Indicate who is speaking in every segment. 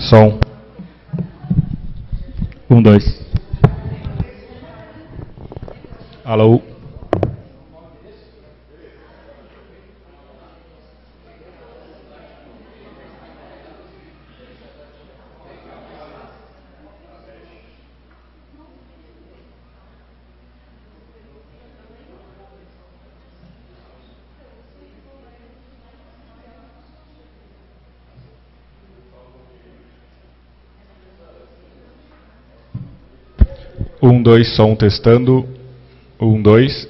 Speaker 1: Som. 1, 2. Alô? Um, dois, som testando. 1, 2.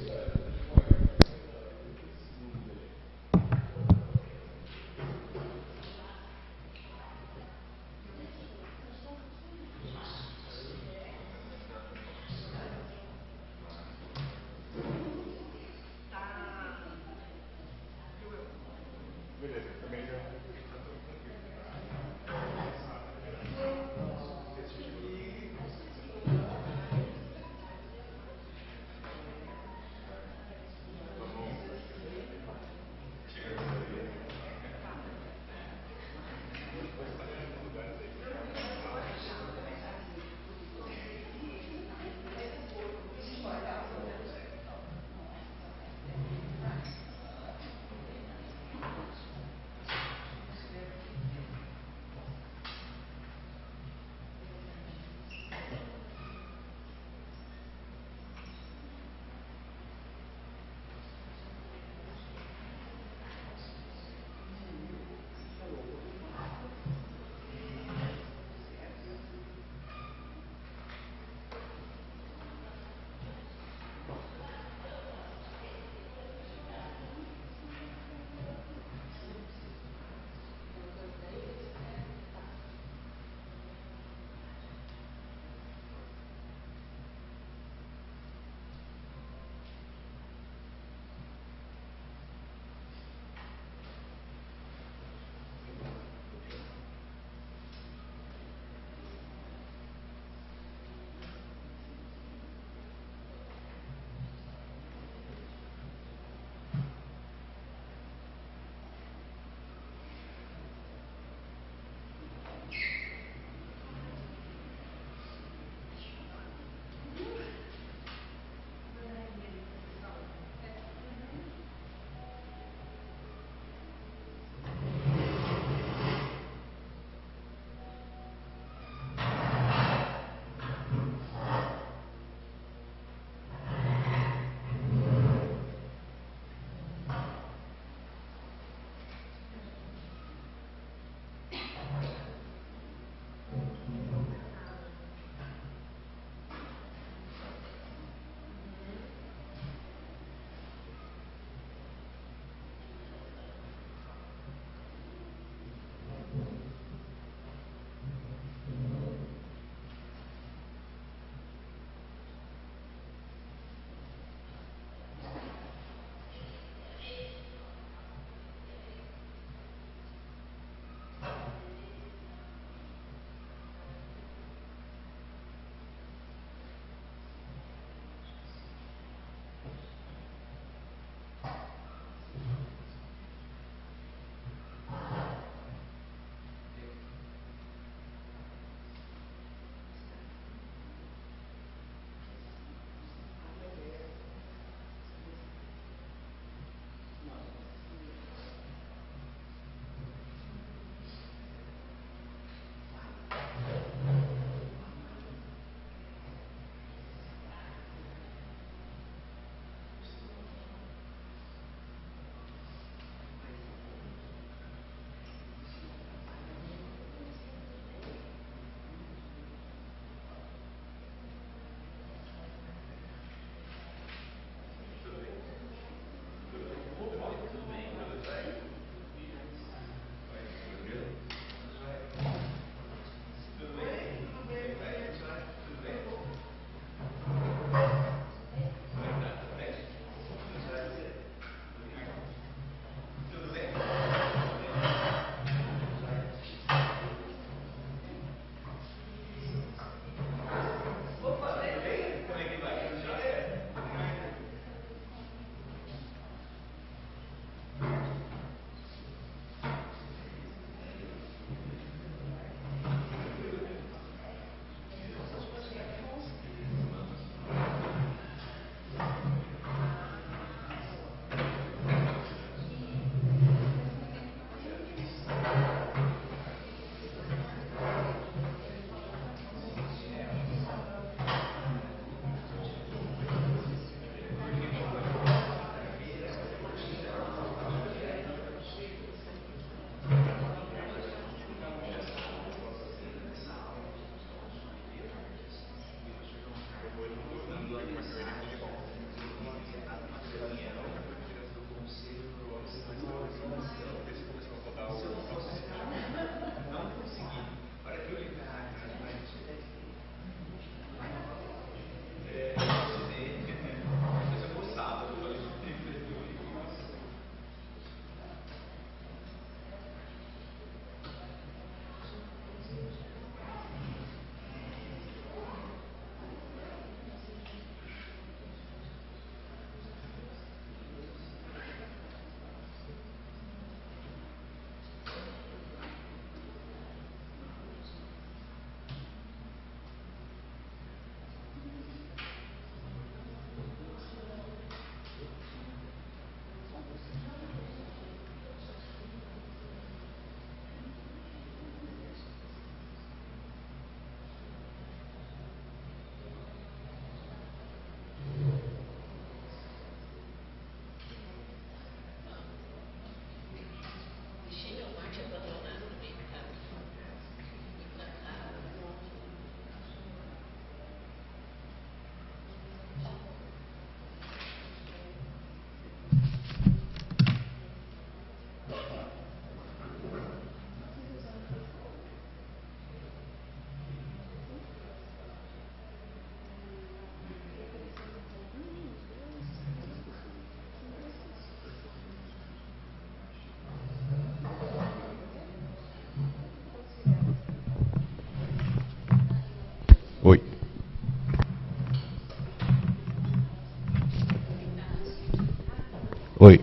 Speaker 2: Oi. Oi.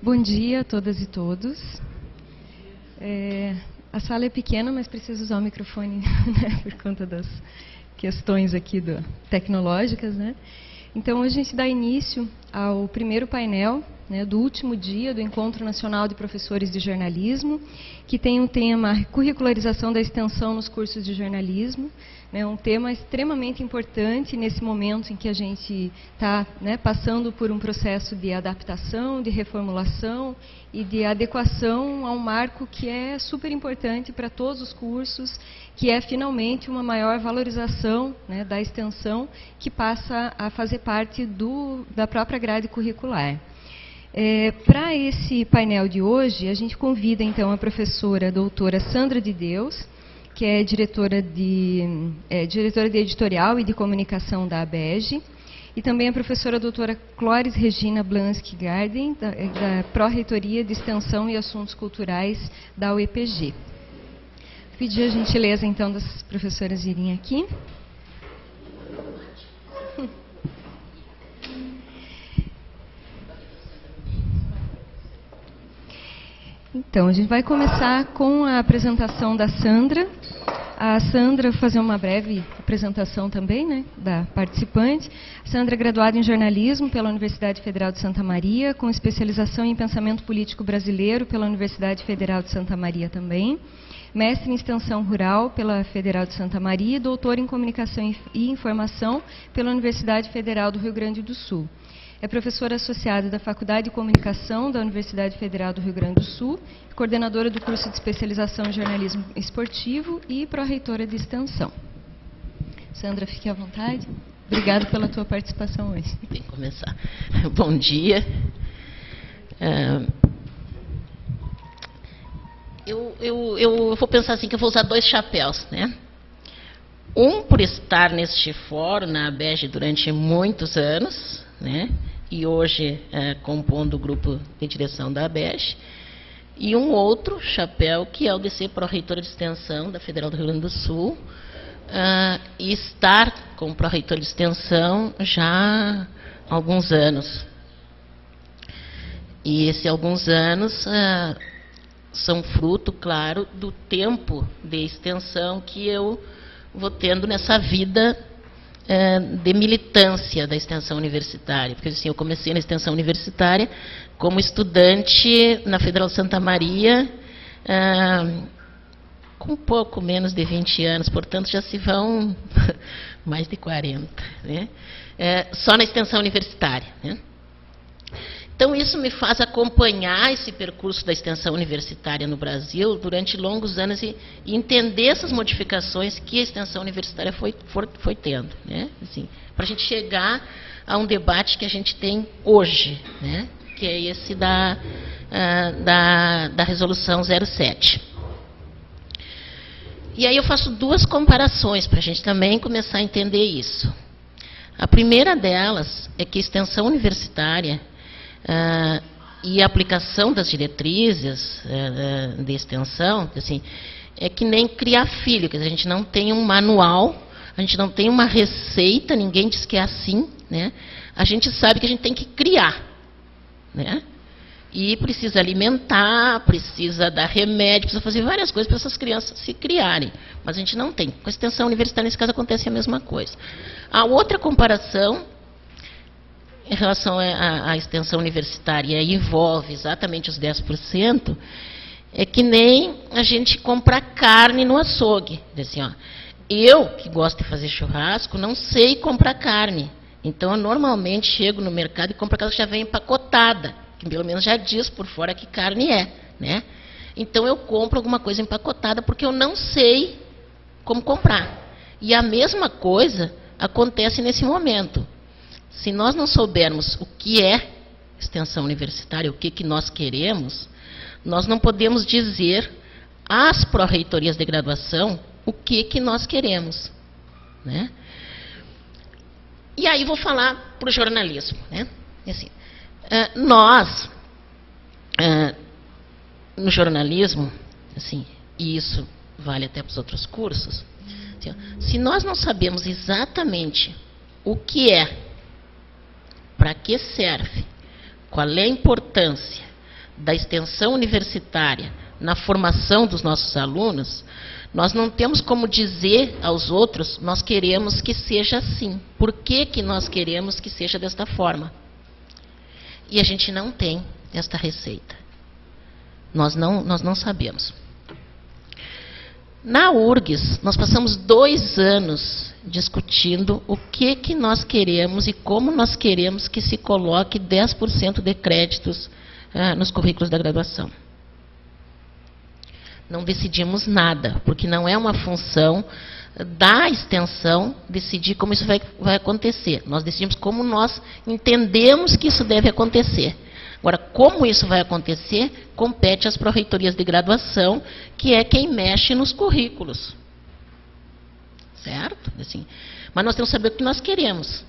Speaker 3: Bom dia a todas e todos. A sala é pequena, mas preciso usar o microfone, né, por conta das questões aqui tecnológicas, né? Então, hoje a gente dá início ao primeiro painel, né, do último dia do Encontro Nacional de Professores de Jornalismo, que tem um tema curricularização da extensão nos cursos de jornalismo, né, um tema extremamente importante nesse momento em que a gente está, né, passando por um processo de adaptação, de reformulação e de adequação a um marco que é super importante para todos os cursos, que é finalmente uma maior valorização, né, da extensão, que passa a fazer parte da própria grade curricular. Para esse painel de hoje, a gente convida então a professora doutora Sandra de Deus, que é diretora de editorial e de comunicação da ABEG, e também a professora doutora Clóris Regina Blansky Garden, da Pró-Reitoria de Extensão e Assuntos Culturais da UEPG. Pedir a gentileza então das professoras irem aqui. Então, a gente vai começar com a apresentação da Sandra. A Sandra vai fazer uma breve apresentação também, né, da participante. A Sandra é graduada em jornalismo pela Universidade Federal de Santa Maria, com especialização em pensamento político brasileiro pela Universidade Federal de Santa Maria também. Mestre em extensão rural pela Federal de Santa Maria e doutora em comunicação e informação pela Universidade Federal do Rio Grande do Sul. É professora associada da Faculdade de Comunicação da Universidade Federal do Rio Grande do Sul, coordenadora do curso de especialização em jornalismo esportivo e pró-reitora de extensão. Sandra, fique à vontade. Obrigada pela tua participação hoje.
Speaker 4: Tem que começar. Bom dia. Eu vou pensar assim, que eu vou usar 2 chapéus, né? Um por estar neste fórum, na ABEG, durante muitos anos, né? E hoje compondo o grupo de direção da ABEG, e um outro chapéu, que é o de ser pró-reitora de extensão da Federal do Rio Grande do Sul, e estar como pró-reitora de extensão já há alguns anos. E esses alguns anos são fruto, claro, do tempo de extensão que eu vou tendo nessa vida de militância da extensão universitária, porque assim, eu comecei na extensão universitária como estudante na Federal de Santa Maria, com pouco menos de 20 anos, portanto já se vão mais de 40, né? Só na extensão universitária, né? Então isso me faz acompanhar esse percurso da extensão universitária no Brasil durante longos anos e entender essas modificações que a extensão universitária foi tendo, né? Assim, para a gente chegar a um debate que a gente tem hoje, né? Que é esse da resolução 07. E aí eu faço 2 comparações para a gente também começar a entender isso. A primeira delas é que a extensão universitária e a aplicação das diretrizes de extensão, assim, é que nem criar filho, quer dizer, a gente não tem um manual, a gente não tem uma receita, ninguém diz que é assim, né? A gente sabe que a gente tem que criar, né? E precisa alimentar, precisa dar remédio, precisa fazer várias coisas para essas crianças se criarem. Mas a gente não tem. Com a extensão universitária, nesse caso, acontece a mesma coisa. A outra comparação, em relação à extensão universitária, envolve exatamente os 10%, é que nem a gente compra carne no açougue. Assim, ó, eu, que gosto de fazer churrasco, não sei comprar carne. Então, eu normalmente chego no mercado e compro aquela que já vem empacotada, que pelo menos já diz por fora que carne é, né? Então, eu compro alguma coisa empacotada porque eu não sei como comprar. E a mesma coisa acontece nesse momento. Se nós não soubermos o que é extensão universitária, o que nós queremos, nós não podemos dizer às pró-reitorias de graduação o que nós queremos, né? E aí vou falar para o jornalismo, né? Assim, nós, no jornalismo, assim, e isso vale até para os outros cursos, assim, se nós não sabemos exatamente o que é, para que serve, qual é a importância da extensão universitária na formação dos nossos alunos, nós não temos como dizer aos outros, nós queremos que seja assim. Por que nós queremos que seja desta forma? E a gente não tem esta receita. Nós não sabemos. Na URGS, nós passamos 2 anos discutindo o que nós queremos e como nós queremos que se coloque 10% de créditos nos currículos da graduação. Não decidimos nada, porque não é uma função da extensão decidir como isso vai acontecer. Nós decidimos como nós entendemos que isso deve acontecer. Agora, como isso vai acontecer, compete às pró-reitorias de graduação, que é quem mexe nos currículos. Certo? Assim, mas nós temos que saber o que nós queremos.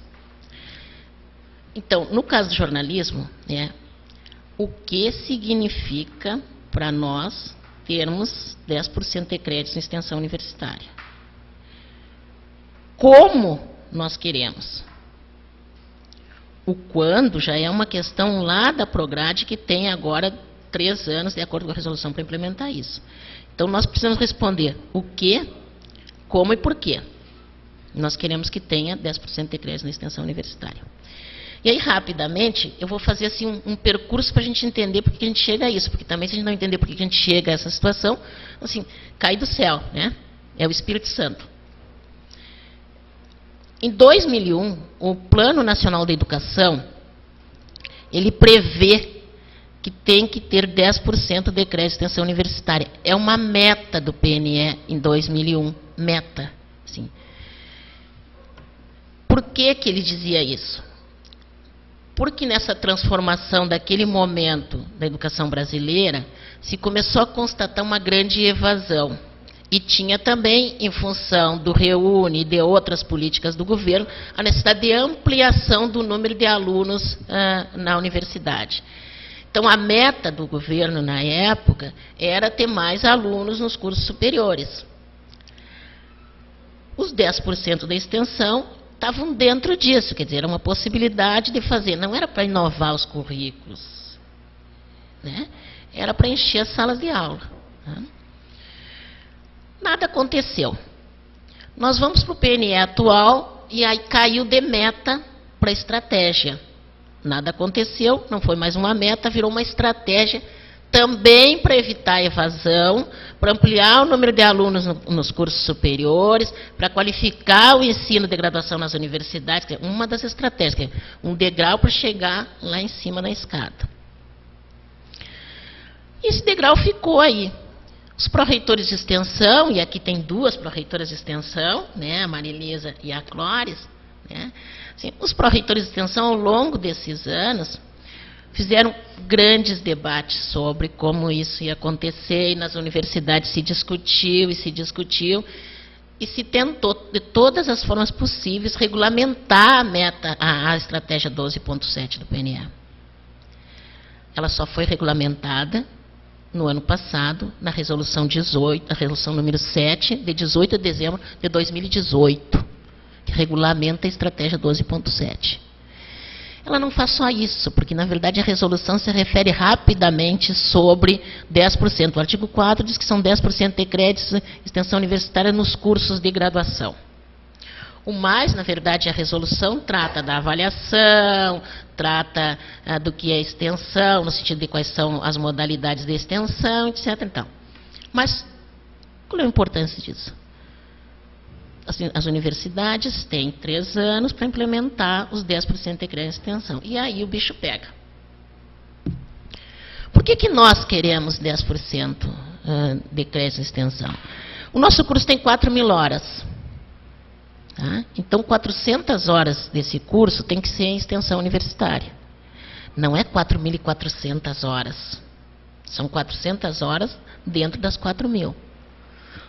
Speaker 4: Então, no caso do jornalismo, o que significa para nós termos 10% de créditos em extensão universitária? Como nós queremos? O quando já é uma questão lá da Prograde, que tem agora 3 anos, de acordo com a resolução, para implementar isso. Então, nós precisamos responder o que, como e por quê. Nós queremos que tenha 10% de créditos na extensão universitária. E aí, rapidamente, eu vou fazer assim, um percurso para a gente entender por que a gente chega a isso. Porque também, se a gente não entender por que a gente chega a essa situação, assim, cai do céu, né? É o Espírito Santo. Em 2001, o Plano Nacional da Educação, ele prevê que tem que ter 10% de crédito de extensão universitária. É uma meta do PNE em 2001. Meta. Assim. Por que ele dizia isso? Porque nessa transformação daquele momento da educação brasileira, se começou a constatar uma grande evasão. E tinha também, em função do REUNE e de outras políticas do governo, a necessidade de ampliação do número de alunos na universidade. Então, a meta do governo, na época, era ter mais alunos nos cursos superiores. Os 10% da extensão estavam dentro disso, quer dizer, era uma possibilidade de fazer. Não era para inovar os currículos, né? Era para encher as salas de aula. Né? Nada aconteceu. Nós vamos para o PNE atual e aí caiu de meta para estratégia. Nada aconteceu, não foi mais uma meta, virou uma estratégia também para evitar a evasão, para ampliar o número de alunos nos cursos superiores, para qualificar o ensino de graduação nas universidades, que é uma das estratégias, que é um degrau para chegar lá em cima da escada. E esse degrau ficou aí. Os pró-reitores de extensão, e aqui tem 2 pró-reitoras de extensão, né, a Marilisa e a Clóris, né, assim, os pró-reitores de extensão, ao longo desses anos, fizeram grandes debates sobre como isso ia acontecer, e nas universidades se discutiu, e se tentou, de todas as formas possíveis, regulamentar a meta, a estratégia 12.7 do PNE. Ela só foi regulamentada no ano passado, na resolução 18, a resolução número 7, de 18 de dezembro de 2018, que regulamenta a estratégia 12.7. Ela não faz só isso, porque, na verdade, a resolução se refere rapidamente sobre 10%. O artigo 4 diz que são 10% de créditos de extensão universitária nos cursos de graduação. O mais, na verdade, a resolução trata da avaliação, trata do que é extensão, no sentido de quais são as modalidades de extensão, etc. Então. Mas, qual é a importância disso? As universidades têm 3 anos para implementar os 10% de crédito de extensão. E aí o bicho pega. Por que nós queremos 10% de crédito de extensão? O nosso curso tem 4.000 horas. Tá? Então, 400 horas desse curso tem que ser em extensão universitária. Não é 4.400 horas. São 400 horas dentro das 4.000.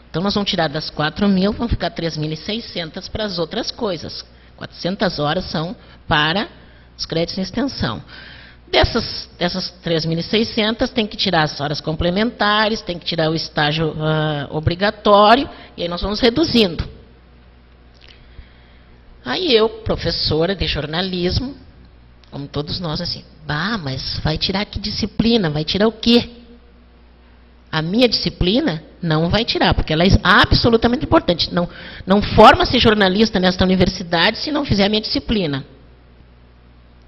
Speaker 4: Então, nós vamos tirar das 4.000, vão ficar 3.600 para as outras coisas. 400 horas são para os créditos em extensão. Dessas 3.600, tem que tirar as horas complementares, tem que tirar o estágio obrigatório, e aí nós vamos reduzindo. Aí eu, professora de jornalismo, como todos nós, assim, mas vai tirar que disciplina? Vai tirar o quê? A minha disciplina não vai tirar, porque ela é absolutamente importante. Não forma-se jornalista nesta universidade se não fizer a minha disciplina.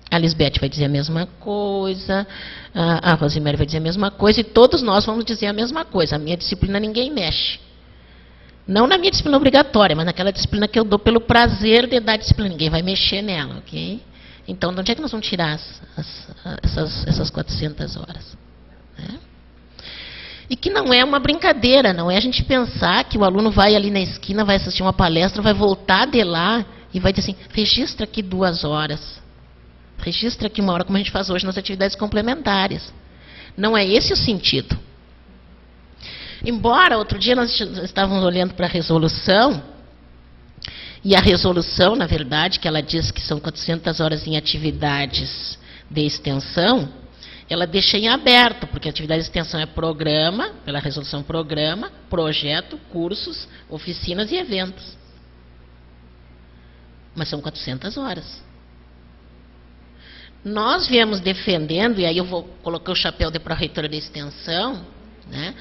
Speaker 4: A Lisbeth vai dizer a mesma coisa, a Rosemary vai dizer a mesma coisa, e todos nós vamos dizer a mesma coisa. A minha disciplina ninguém mexe. Não na minha disciplina obrigatória, mas naquela disciplina que eu dou pelo prazer de dar disciplina. Ninguém vai mexer nela, ok? Então, de onde é que nós vamos tirar essas 400 horas? Né? E que não é uma brincadeira, não é a gente pensar que o aluno vai ali na esquina, vai assistir uma palestra, vai voltar de lá e vai dizer assim, registra aqui 2 horas. Registra aqui 1 hora, como a gente faz hoje nas atividades complementares. Não é esse o sentido. Embora, outro dia nós estávamos olhando para a resolução, e a resolução, na verdade, que ela diz que são 400 horas em atividades de extensão, ela deixa em aberto, porque a atividade de extensão é programa, pela resolução programa, projeto, cursos, oficinas e eventos. Mas são 400 horas. Nós viemos defendendo, e aí eu vou colocar o chapéu de pró-reitora de extensão, né,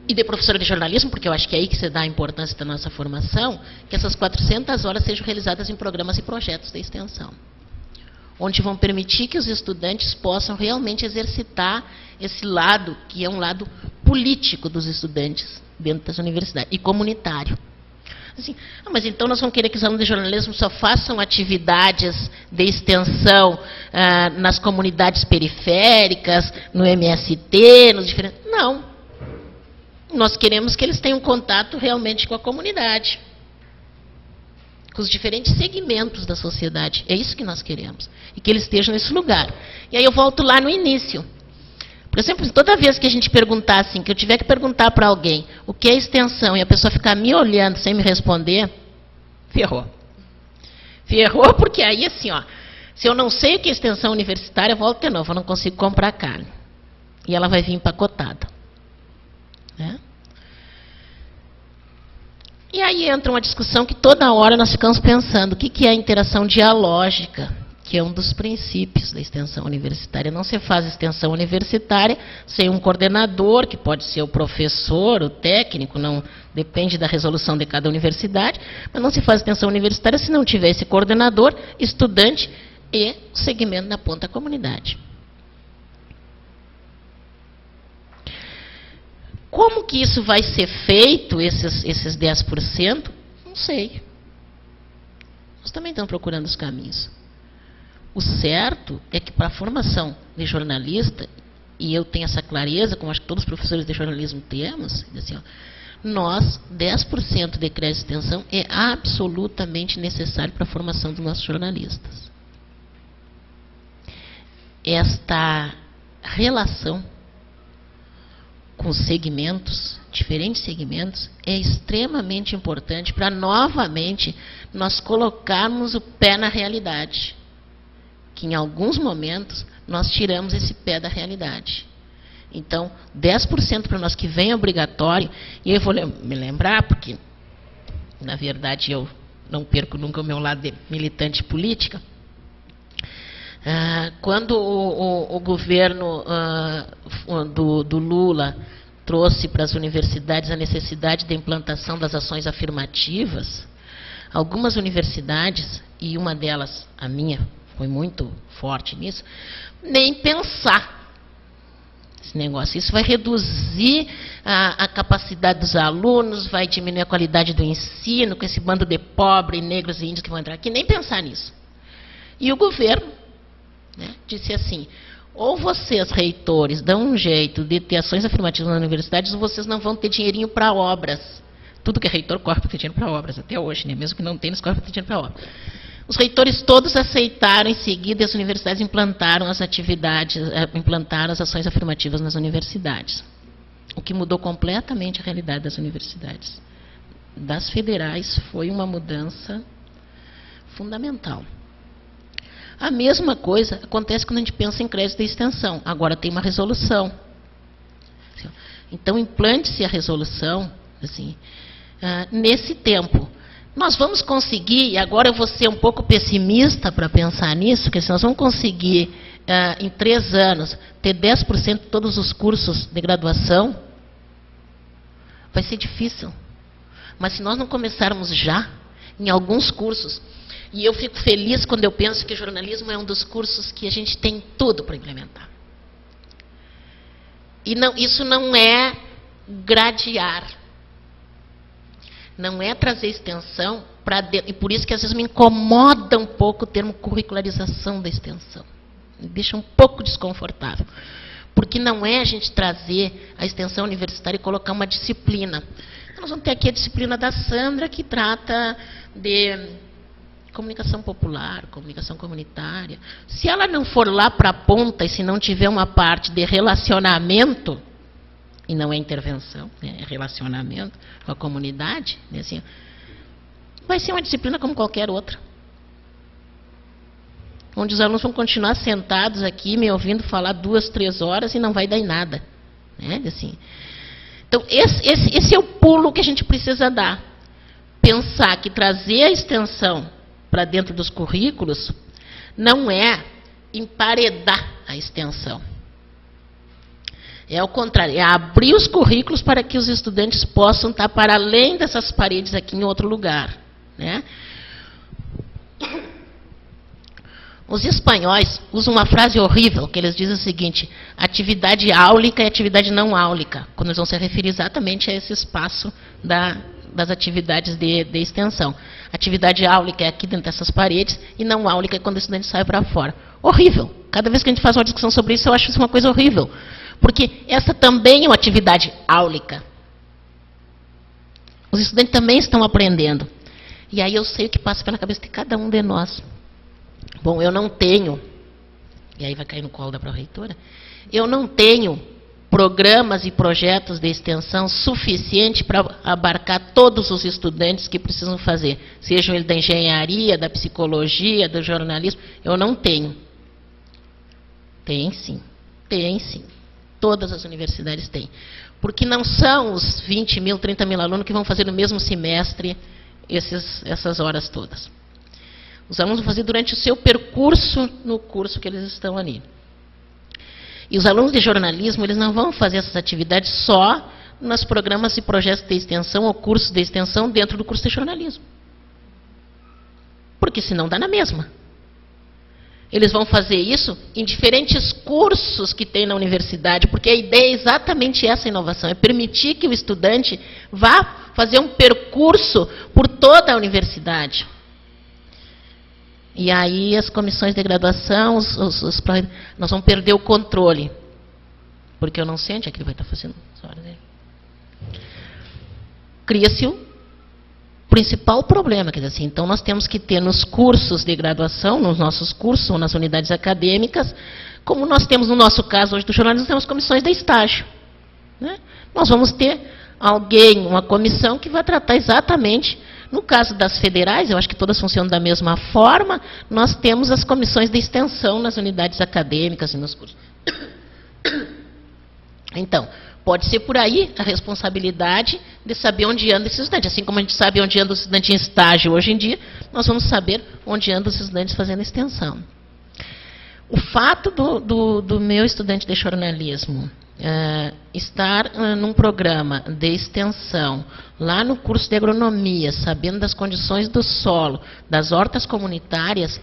Speaker 4: e de professora de jornalismo, porque eu acho que é aí que se dá a importância da nossa formação, que essas 400 horas sejam realizadas em programas e projetos de extensão, onde vão permitir que os estudantes possam realmente exercitar esse lado, que é um lado político dos estudantes dentro das universidades, e comunitário. Assim, mas então nós vamos querer que os alunos de jornalismo só façam atividades de extensão nas comunidades periféricas, no MST, nos diferentes... Não. Nós queremos que eles tenham contato realmente com a comunidade, com os diferentes segmentos da sociedade. É isso que nós queremos. E que eles estejam nesse lugar. E aí eu volto lá no início. Por exemplo, toda vez que a gente perguntar assim, que eu tiver que perguntar para alguém o que é extensão e a pessoa ficar me olhando sem me responder, ferrou. Ferrou porque aí assim, ó, se eu não sei o que é extensão universitária, eu volto de novo, eu não consigo comprar carne. E ela vai vir empacotada. Né? E aí entra uma discussão que toda hora nós ficamos pensando, o que é a interação dialógica? Que é um dos princípios da extensão universitária. Não se faz extensão universitária sem um coordenador, que pode ser o professor, o técnico, não depende da resolução de cada universidade, mas não se faz extensão universitária se não tiver esse coordenador, estudante e o segmento da ponta comunidade. Como que isso vai ser feito, esses 10%? Não sei. Nós também estamos procurando os caminhos. O certo é que para a formação de jornalista, e eu tenho essa clareza, como acho que todos os professores de jornalismo temos, assim, ó, nós, 10% de crédito de extensão é absolutamente necessário para a formação dos nossos jornalistas. Esta relação com segmentos, diferentes segmentos, é extremamente importante para, novamente, nós colocarmos o pé na realidade. Que em alguns momentos nós tiramos esse pé da realidade. Então, 10% para nós que vem obrigatório, e eu vou me lembrar, porque, na verdade, eu não perco nunca o meu lado de militante política. Quando o governo do Lula trouxe para as universidades a necessidade da implantação das ações afirmativas, algumas universidades, e uma delas, a minha, foi muito forte nisso, nem pensar esse negócio. Isso vai reduzir a capacidade dos alunos, vai diminuir a qualidade do ensino, com esse bando de pobres, negros e índios que vão entrar aqui, nem pensar nisso. E o governo, né, disse assim, ou vocês, reitores, dão um jeito de ter ações afirmativas nas universidades, ou vocês não vão ter dinheirinho para obras. Tudo que é reitor corre para ter dinheiro para obras, até hoje, né? Mesmo que não tenha, eles correm para ter dinheiro para obras. Os reitores todos aceitaram em seguida e as universidades implantaram as atividades, implantaram as ações afirmativas nas universidades. O que mudou completamente a realidade das universidades. Das federais foi uma mudança fundamental. A mesma coisa acontece quando a gente pensa em crédito de extensão. Agora tem uma resolução. Então, implante-se a resolução assim, nesse tempo. Nós vamos conseguir, e agora eu vou ser um pouco pessimista para pensar nisso, porque se nós vamos conseguir, em 3 anos, ter 10% de todos os cursos de graduação, vai ser difícil. Mas se nós não começarmos já, em alguns cursos, e eu fico feliz quando eu penso que jornalismo é um dos cursos que a gente tem tudo para implementar. E não, isso não é gradear. Não é trazer extensão para dentro. E por isso que às vezes me incomoda um pouco o termo curricularização da extensão. Me deixa um pouco desconfortável. Porque não é a gente trazer a extensão universitária e colocar uma disciplina. Nós vamos ter aqui a disciplina da Sandra, que trata de comunicação popular, comunicação comunitária. Se ela não for lá para a ponta e se não tiver uma parte de relacionamento, e não é intervenção, né, é relacionamento com a comunidade, né, assim, vai ser uma disciplina como qualquer outra. Onde os alunos vão continuar sentados aqui, me ouvindo falar 2, 3 horas e não vai dar em nada. Né, assim. Então, esse é o pulo que a gente precisa dar. Pensar que trazer a extensão para dentro dos currículos não é emparedar a extensão. É ao contrário, é abrir os currículos para que os estudantes possam estar para além dessas paredes aqui em outro lugar. Né? Os espanhóis usam uma frase horrível, que eles dizem o seguinte: atividade áulica e atividade não áulica, quando eles vão se referir exatamente a esse espaço das atividades de extensão. Atividade áulica é aqui dentro dessas paredes, e não áulica é quando o estudante sai para fora. Horrível. Cada vez que a gente faz uma discussão sobre isso, eu acho isso uma coisa horrível. Porque essa também é uma atividade áulica. Os estudantes também estão aprendendo. E aí eu sei o que passa pela cabeça de cada um de nós. Bom, eu não tenho, e aí vai cair no colo da pró-reitora, eu não tenho programas e projetos de extensão suficiente para abarcar todos os estudantes que precisam fazer, sejam eles da engenharia, da psicologia, do jornalismo. Eu não tenho. Tem sim, tem sim. Todas as universidades têm. Porque não são os 20 mil, 30 mil alunos que vão fazer no mesmo semestre essas horas todas. Os alunos vão fazer durante o seu percurso no curso que eles estão ali. E os alunos de jornalismo, eles não vão fazer essas atividades só nos programas e projetos de extensão ou cursos de extensão dentro do curso de jornalismo. Porque senão dá na mesma. Eles vão fazer isso em diferentes cursos que tem na universidade, porque a ideia é exatamente essa inovação, é permitir que o estudante vá fazer um percurso por toda a universidade. E aí as comissões de graduação, nós vamos perder o controle. Porque eu não sei onde é que ele vai estar fazendo as horas dele. Cria-se o principal problema, quer dizer assim, então nós temos que ter nos cursos de graduação, nos nossos cursos ou nas unidades acadêmicas, como nós temos no nosso caso hoje do jornalismo, temos comissões de estágio. Né? Nós vamos ter alguém, uma comissão que vai tratar exatamente. No caso das federais, eu acho que todas funcionam da mesma forma, nós temos as comissões de extensão nas unidades acadêmicas e nos cursos. Então, pode ser por aí a responsabilidade de saber onde anda esse estudante. Assim como a gente sabe onde anda o estudante em estágio hoje em dia, nós vamos saber onde andam os estudantes fazendo extensão. O fato do meu estudante de jornalismo estar num programa de extensão, lá no curso de agronomia, sabendo das condições do solo, das hortas comunitárias,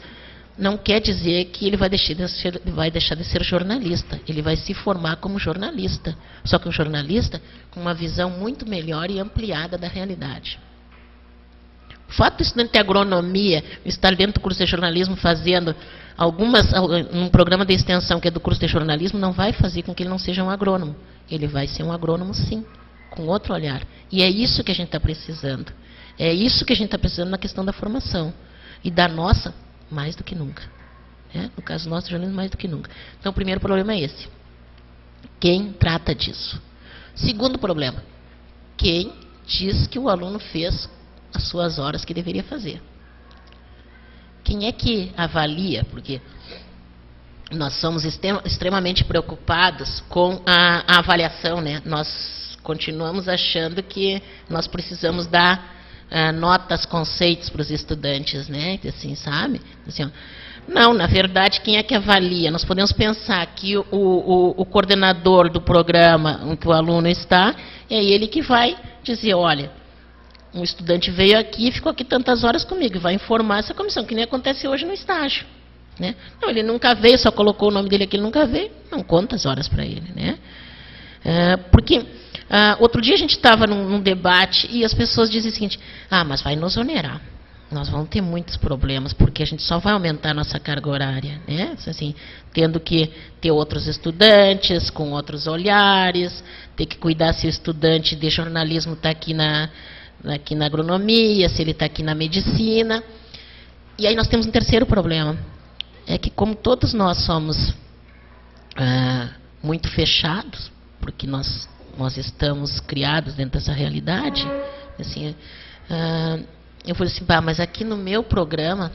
Speaker 4: não quer dizer que ele vai deixar de ser jornalista. Ele vai se formar como jornalista. Só que um jornalista com uma visão muito melhor e ampliada da realidade. O fato do estudante de agronomia estar dentro do curso de jornalismo fazendo um programa de extensão que é do curso de jornalismo, não vai fazer com que ele não seja um agrônomo. Ele vai ser um agrônomo, sim. com outro olhar. E é isso que a gente está precisando. É isso que a gente está precisando na questão da formação. E da nossa, mais do que nunca. No caso nosso, jornalismo, mais do que nunca. Então, o primeiro problema é esse. Quem trata disso? Segundo problema, quem diz que o aluno fez as suas horas que deveria fazer? Quem é que avalia? Porque nós somos extremamente preocupados com a avaliação, né? Nós continuamos achando que nós precisamos dar notas, conceitos para os estudantes, né? Assim, sabe? Assim, ó, não, na verdade, quem é que avalia? Nós podemos pensar que o coordenador do programa em que o aluno está, é ele que vai dizer, olha, um estudante veio aqui, ficou aqui tantas horas comigo, e vai informar essa comissão, que nem acontece hoje no estágio. Né? Não, ele nunca veio, só colocou o nome dele aqui, ele nunca veio, não conta as horas para ele. Né? Porque outro dia a gente estava num debate e as pessoas dizem o seguinte, mas vai nos onerar. Nós vamos ter muitos problemas, porque a gente só vai aumentar a nossa carga horária, né? Assim, tendo que ter outros estudantes, com outros olhares, ter que cuidar se o estudante de jornalismo está aqui na agronomia, se ele está aqui na medicina. E aí nós temos um terceiro problema, é que como todos nós somos muito fechados, porque nós estamos criados dentro dessa realidade, assim, eu falei assim, mas aqui no meu programa,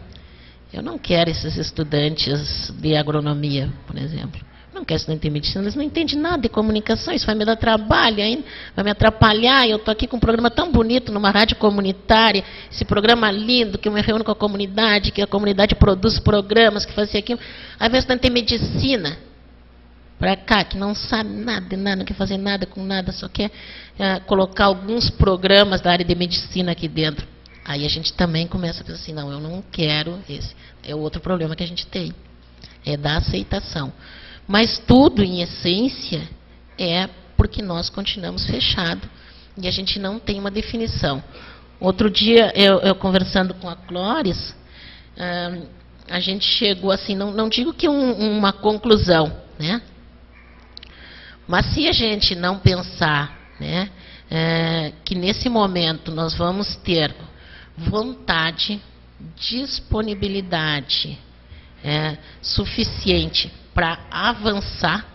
Speaker 4: eu não quero esses estudantes de agronomia, por exemplo. Não quero estudante de medicina, eles não entendem nada de comunicação, isso vai me dar trabalho ainda, vai me atrapalhar. Eu estou aqui com um programa tão bonito, numa rádio comunitária, esse programa lindo, que eu me reúno com a comunidade, que a comunidade produz programas, que faz isso e aquilo. Aí vem estudante de medicina, para cá, que não sabe nada de nada, não quer fazer nada com nada, só quer colocar alguns programas da área de medicina aqui dentro. Aí a gente também começa a pensar assim, não, eu não quero esse. É o outro problema que a gente tem, é da aceitação. Mas tudo, em essência, é porque nós continuamos fechados e a gente não tem uma definição. Outro dia, eu conversando com a Clóris, a gente chegou assim, não digo que uma conclusão, né? Mas se a gente não pensar, né, que nesse momento nós vamos ter vontade, disponibilidade suficiente para avançar,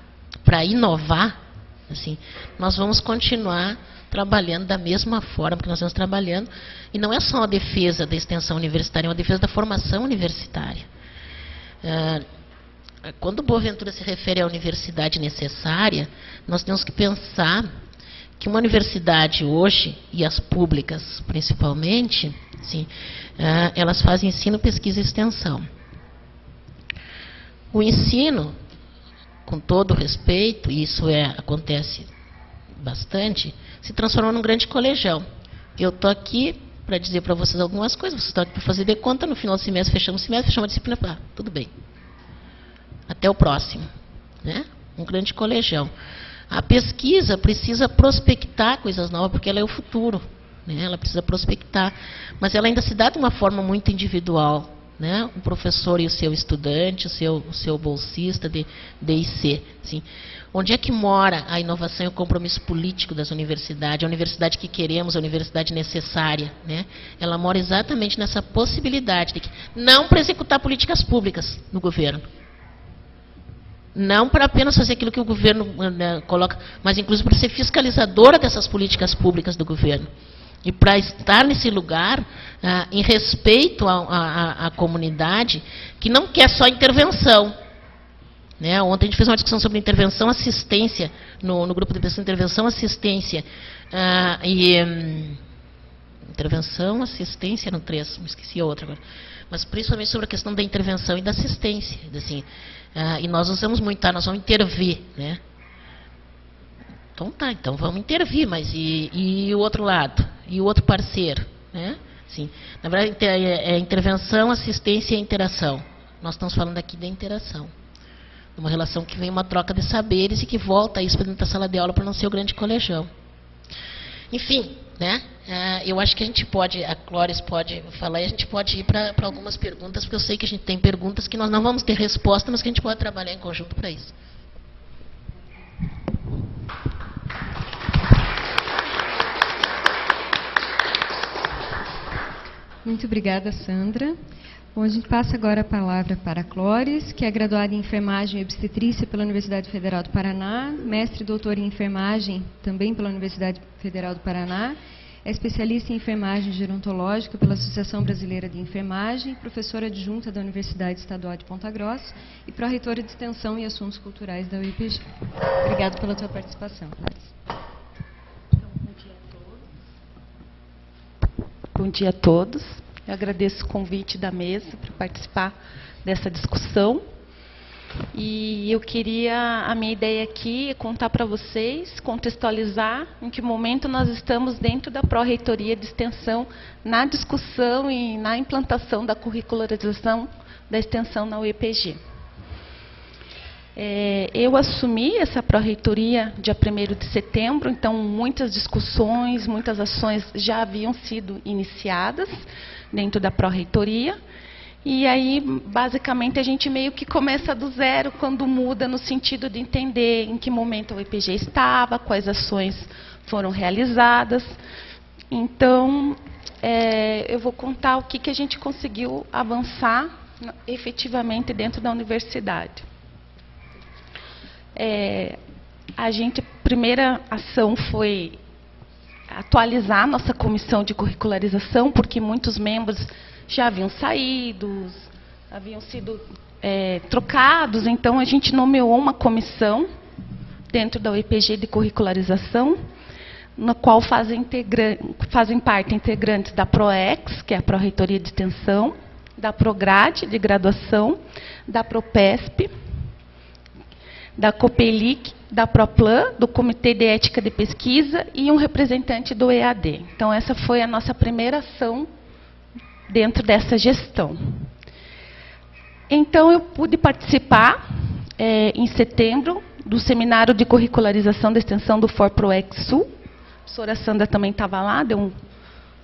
Speaker 4: para inovar, assim, nós vamos continuar trabalhando da mesma forma que nós estamos trabalhando. E não é só uma defesa da extensão universitária, é uma defesa da formação universitária. Quando o Boaventura se refere à universidade necessária, nós temos que pensar que uma universidade hoje, e as públicas principalmente, assim, elas fazem ensino, pesquisa e extensão. O ensino, com todo respeito, e isso acontece bastante, se transformou num grande colegial. Eu estou aqui para dizer para vocês algumas coisas, vocês estão aqui para fazer de conta, no final do semestre fechamos a disciplina, tudo bem. Até o próximo. Né? Um grande colegial. A pesquisa precisa prospectar coisas novas, porque ela é o futuro. Né? Ela precisa prospectar. Mas ela ainda se dá de uma forma muito individual. Né? O professor e o seu estudante, o seu bolsista de D&C. Assim. Onde é que mora a inovação e o compromisso político das universidades? A universidade que queremos, a universidade necessária. Né? Ela mora exatamente nessa possibilidade de que, não para executar políticas públicas no governo. Não para apenas fazer aquilo que o governo coloca, mas inclusive para ser fiscalizadora dessas políticas públicas do governo. E para estar nesse lugar, em respeito à comunidade, que não quer só intervenção. Né? Ontem a gente fez uma discussão sobre intervenção e assistência, no grupo de pesquisa, intervenção, assistência. Intervenção, assistência, no 3, me esqueci a outra agora. Mas principalmente sobre a questão da intervenção e da assistência. Assim, e nós usamos muito, nós vamos intervir. Né? Então tá, então vamos intervir, mas e o outro lado? E o outro parceiro? Né? Assim, na verdade, é intervenção, assistência e interação. Nós estamos falando aqui da interação. Uma relação que vem uma troca de saberes e que volta isso para dentro da sala de aula para não ser o grande colegial. Enfim, né? Eu acho que a gente pode, a Clóris pode falar e a gente pode ir para algumas perguntas, porque eu sei que a gente tem perguntas que nós não vamos ter resposta, mas que a gente pode trabalhar em conjunto para isso.
Speaker 3: Muito obrigada, Sandra. Bom, a gente passa agora a palavra para a Clóris, que é graduada em Enfermagem e Obstetrícia pela Universidade Federal do Paraná, mestre e doutora em Enfermagem também pela Universidade Federal do Paraná, é especialista em Enfermagem Gerontológica pela Associação Brasileira de Enfermagem, professora adjunta da Universidade Estadual de Ponta Grossa e pró-reitora de Extensão e Assuntos Culturais da UEPG. Obrigada pela tua participação, Clóris.
Speaker 2: Bom dia a todos. Eu agradeço o convite da mesa para participar dessa discussão. E a minha ideia aqui é contar para vocês, contextualizar em que momento nós estamos dentro da Pró-Reitoria de Extensão na discussão e na implantação da curricularização da extensão na UEPG. Eu assumi essa Pró-Reitoria dia 1º de setembro, então muitas discussões, muitas ações já haviam sido iniciadas dentro da Pró-Reitoria. E aí, basicamente, a gente meio que começa do zero quando muda, no sentido de entender em que momento a UEPG estava, quais ações foram realizadas. Então, eu vou contar o que a gente conseguiu avançar efetivamente dentro da universidade. A primeira ação foi atualizar nossa comissão de curricularização, porque muitos membros já haviam saído, haviam sido trocados, então a gente nomeou uma comissão dentro da UEPG de curricularização, na qual fazem parte integrantes da PROEX, que é a Pró-Reitoria de Extensão, da PROGRADE, de graduação, da PROPESP, da COPELIC, da PROPLAN, do Comitê de Ética de Pesquisa e um representante do EAD. Então, essa foi a nossa primeira ação dentro dessa gestão. Então, eu pude participar, em setembro, do seminário de curricularização da extensão do FOR-PROEX Sul. A professora Sandra também estava lá,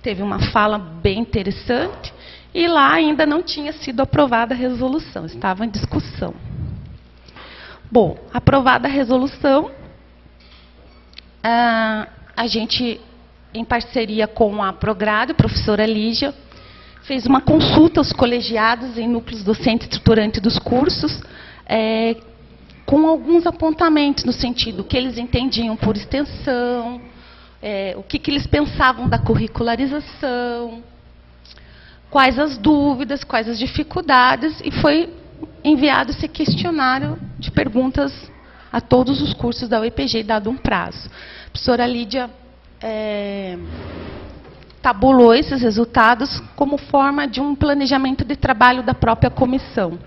Speaker 2: teve uma fala bem interessante, e lá ainda não tinha sido aprovada a resolução, estava em discussão. Bom, aprovada a resolução, a gente, em parceria com a PROGRADE, a professora Lígia, fez uma consulta aos colegiados em núcleos docentes estruturantes dos cursos, com alguns apontamentos no sentido que eles entendiam por extensão, o que eles pensavam da curricularização, quais as dúvidas, quais as dificuldades, e foi enviado esse questionário de perguntas a todos os cursos da UEPG, dado um prazo. A professora Lídia tabulou esses resultados como forma de um planejamento de trabalho da própria comissão.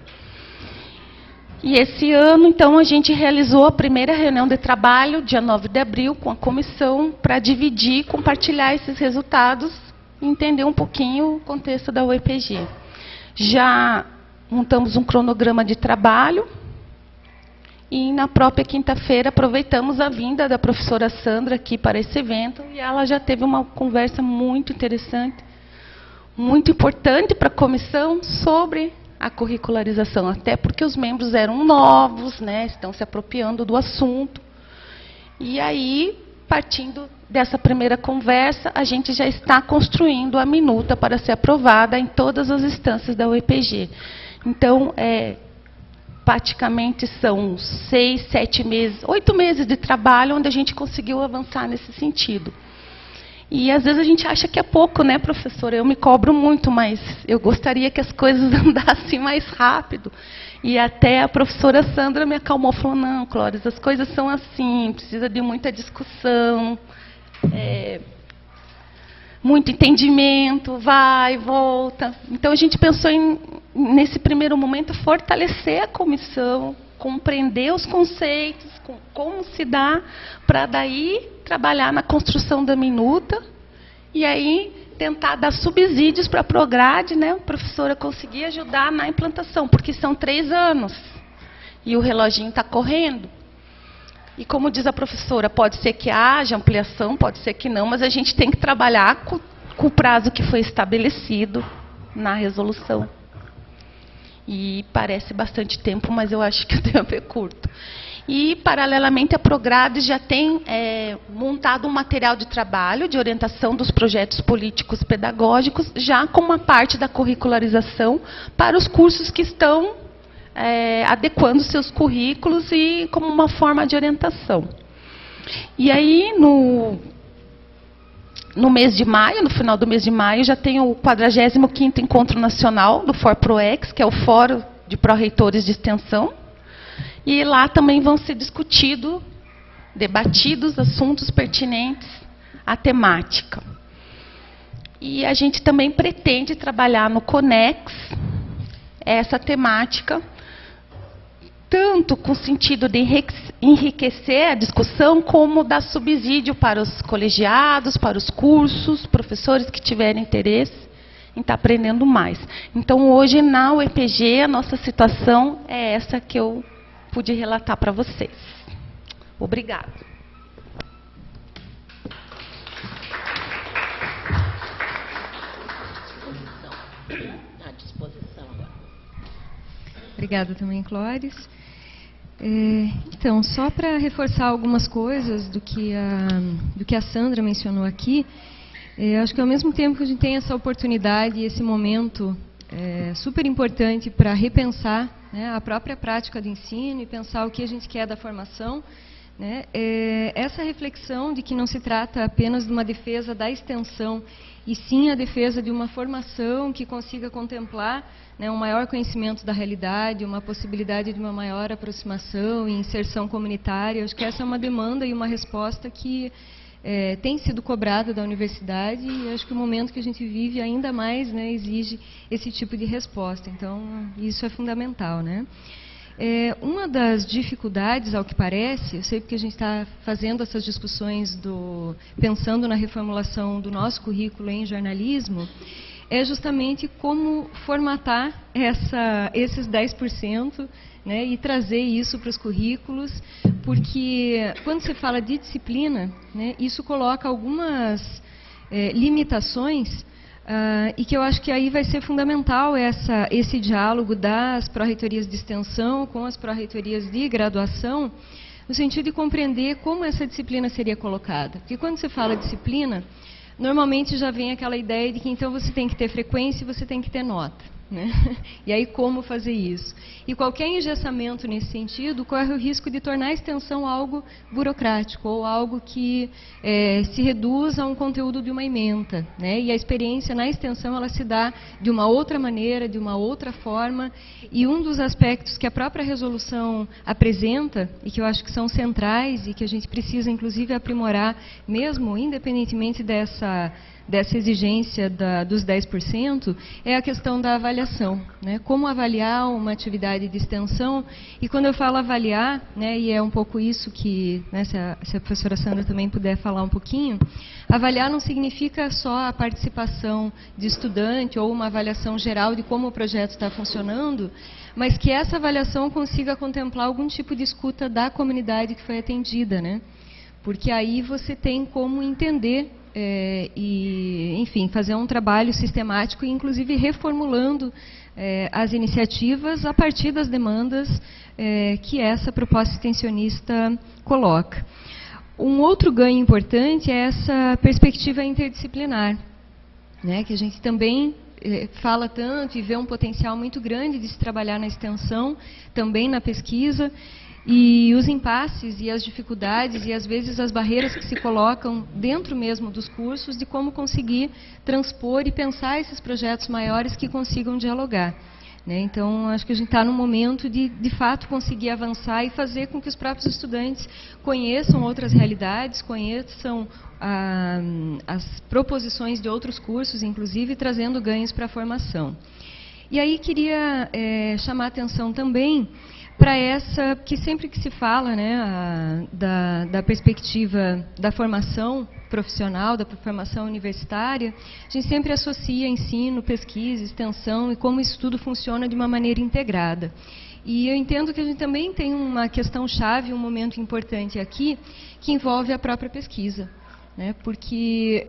Speaker 2: E esse ano, então, a gente realizou a primeira reunião de trabalho, dia 9 de abril, com a comissão, para dividir e compartilhar esses resultados e entender um pouquinho o contexto da UEPG. Já montamos um cronograma de trabalho e, na própria quinta-feira, aproveitamos a vinda da professora Sandra aqui para esse evento e ela já teve uma conversa muito interessante, muito importante para a comissão sobre a curricularização, até porque os membros eram novos, né, estão se apropriando do assunto. E aí, partindo dessa primeira conversa, a gente já está construindo a minuta para ser aprovada em todas as instâncias da UEPG. Então, praticamente são 6, 7 meses, 8 meses de trabalho onde a gente conseguiu avançar nesse sentido. E às vezes a gente acha que é pouco, né, professora? Eu me cobro muito, mas eu gostaria que as coisas andassem mais rápido. E até a professora Sandra me acalmou, falou, não, Clóris, as coisas são assim, precisa de muita discussão, muito entendimento, vai, volta. Então, a gente pensou nesse primeiro momento, fortalecer a comissão, compreender os conceitos, como se dá, para daí trabalhar na construção da minuta, e aí tentar dar subsídios para a PROGRADE, né, a professora conseguir ajudar na implantação, porque são 3 anos, e o reloginho está correndo. E como diz a professora, pode ser que haja ampliação, pode ser que não, mas a gente tem que trabalhar com o prazo que foi estabelecido na resolução. E parece bastante tempo, mas eu acho que o tempo é curto. E, paralelamente, a Prograde já tem montado um material de trabalho de orientação dos projetos políticos pedagógicos, já com uma parte da curricularização para os cursos que estão adequando seus currículos e como uma forma de orientação. E aí, no mês de maio, no final do mês de maio, já tem o 45º Encontro Nacional do FORPROEX, que é o Fórum de Pró-Reitores de Extensão. E lá também vão ser debatidos assuntos pertinentes à temática. E a gente também pretende trabalhar no CONEX essa temática, tanto com o sentido de enriquecer a discussão, como dar subsídio para os colegiados, para os cursos, professores que tiverem interesse em estar aprendendo mais. Então, hoje, na UEPG, a nossa situação é essa que eu pude relatar para vocês. Obrigada.
Speaker 4: À disposição agora.
Speaker 3: Obrigada também, Clóris. Então, só para reforçar algumas coisas do que a Sandra mencionou aqui, acho que ao mesmo tempo que a gente tem essa oportunidade e esse momento super importante para repensar, né, a própria prática do ensino e pensar o que a gente quer da formação, né, essa reflexão de que não se trata apenas de uma defesa da extensão, e sim a defesa de uma formação que consiga contemplar, né, um maior conhecimento da realidade, uma possibilidade de uma maior aproximação e inserção comunitária. Acho que essa é uma demanda e uma resposta que tem sido cobrada da universidade, e acho que o momento que a gente vive ainda mais, né, exige esse tipo de resposta. Então, isso é fundamental, né? Uma das dificuldades, ao que parece, eu sei porque a gente está fazendo essas discussões pensando na reformulação do nosso currículo em jornalismo, é justamente como formatar esses 10%, né, e trazer isso para os currículos, porque quando se fala de disciplina, né, isso coloca algumas limitações, e que eu acho que aí vai ser fundamental esse diálogo das pró-reitorias de extensão com as pró-reitorias de graduação, no sentido de compreender como essa disciplina seria colocada. Porque quando se fala disciplina, normalmente já vem aquela ideia de que então você tem que ter frequência e você tem que ter nota, né? E aí como fazer isso? E qualquer engessamento nesse sentido corre o risco de tornar a extensão algo burocrático, ou algo que se reduz a um conteúdo de uma ementa, né? E a experiência na extensão ela se dá de uma outra maneira, de uma outra forma, e um dos aspectos que a própria resolução apresenta, e que eu acho que são centrais, e que a gente precisa inclusive aprimorar, mesmo independentemente dessa exigência dos 10%, é a questão da avaliação, né? Como avaliar uma atividade de extensão. E quando eu falo avaliar, né, e é um pouco isso que, né, se a professora Sandra também puder falar um pouquinho, avaliar não significa só a participação de estudante ou uma avaliação geral de como o projeto está funcionando, mas que essa avaliação consiga contemplar algum tipo de escuta da comunidade que foi atendida, né? Porque aí você tem como entender e, enfim, fazer um trabalho sistemático e, inclusive, reformulando as iniciativas a partir das demandas que essa proposta extensionista coloca. Um outro ganho importante é essa perspectiva interdisciplinar, né, que a gente também fala tanto e vê um potencial muito grande de se trabalhar na extensão, também na pesquisa. E os impasses e as dificuldades e, às vezes, as barreiras que se colocam dentro mesmo dos cursos, de como conseguir transpor e pensar esses projetos maiores que consigam dialogar, né? Então, acho que a gente está num momento de fato, conseguir avançar e fazer com que os próprios estudantes conheçam outras realidades, conheçam as proposições de outros cursos, inclusive trazendo ganhos para a formação. E aí queria chamar a atenção também para essa, que sempre que se fala, né, da perspectiva da formação profissional, da formação universitária, a gente sempre associa ensino, pesquisa, extensão e como isso tudo funciona de uma maneira integrada. E eu entendo que a gente também tem uma questão-chave, um momento importante aqui, que envolve a própria pesquisa, né? Porque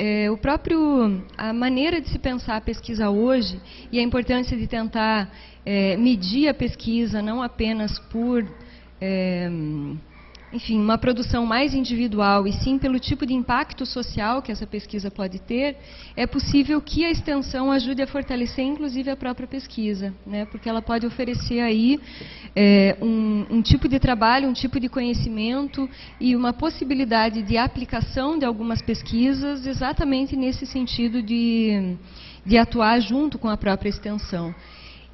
Speaker 3: a maneira de se pensar a pesquisa hoje e a importância de tentar medir a pesquisa não apenas por enfim, uma produção mais individual e sim pelo tipo de impacto social que essa pesquisa pode ter, é possível que a extensão ajude a fortalecer, inclusive, a própria pesquisa, né? Porque ela pode oferecer aí um tipo de trabalho, um tipo de conhecimento e uma possibilidade de aplicação de algumas pesquisas exatamente nesse sentido de atuar junto com a própria extensão.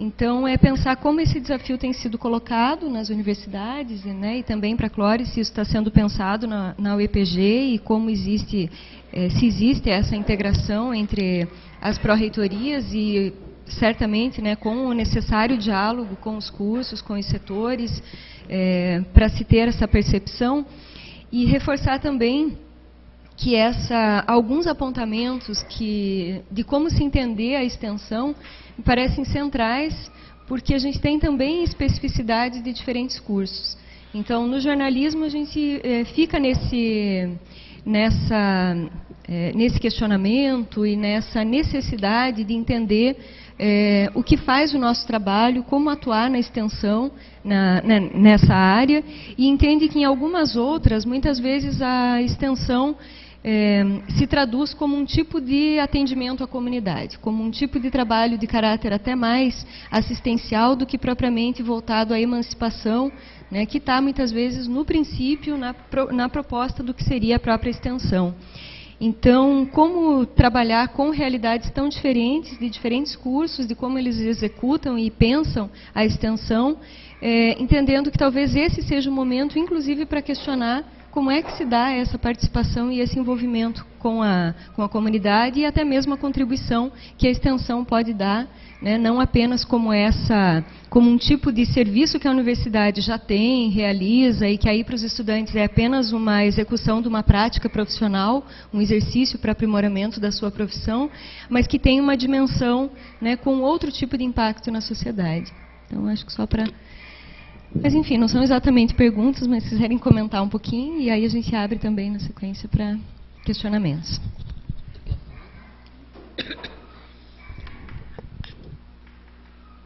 Speaker 3: Então, é pensar como esse desafio tem sido colocado nas universidades, né, e também para a Clore, se isso está sendo pensado na UEPG e como existe, se existe essa integração entre as pró-reitorias e, certamente, né, com o necessário diálogo com os cursos, com os setores, para se ter essa percepção e reforçar também que alguns apontamentos de como se entender a extensão me parecem centrais, porque a gente tem também especificidades de diferentes cursos. Então, no jornalismo, a gente fica nesse questionamento e nessa necessidade de entender o que faz o nosso trabalho, como atuar na extensão, nessa área, e entende que em algumas outras, muitas vezes a extensão se traduz como um tipo de atendimento à comunidade, como um tipo de trabalho de caráter até mais assistencial do que propriamente voltado à emancipação, né, que está muitas vezes no princípio, na proposta do que seria a própria extensão. Então, como trabalhar com realidades tão diferentes, de diferentes cursos, de como eles executam e pensam a extensão, entendendo que talvez esse seja o momento, inclusive, para questionar como é que se dá essa participação e esse envolvimento com a comunidade e até mesmo a contribuição que a extensão pode dar, né, não apenas como um tipo de serviço que a universidade já tem, realiza e que aí para os estudantes é apenas uma execução de uma prática profissional, um exercício para aprimoramento da sua profissão, mas que tem uma dimensão, né, com outro tipo de impacto na sociedade. Então, acho que só para... Mas, enfim, não são exatamente perguntas, mas se quiserem comentar um pouquinho, e aí a gente abre também na sequência para questionamentos.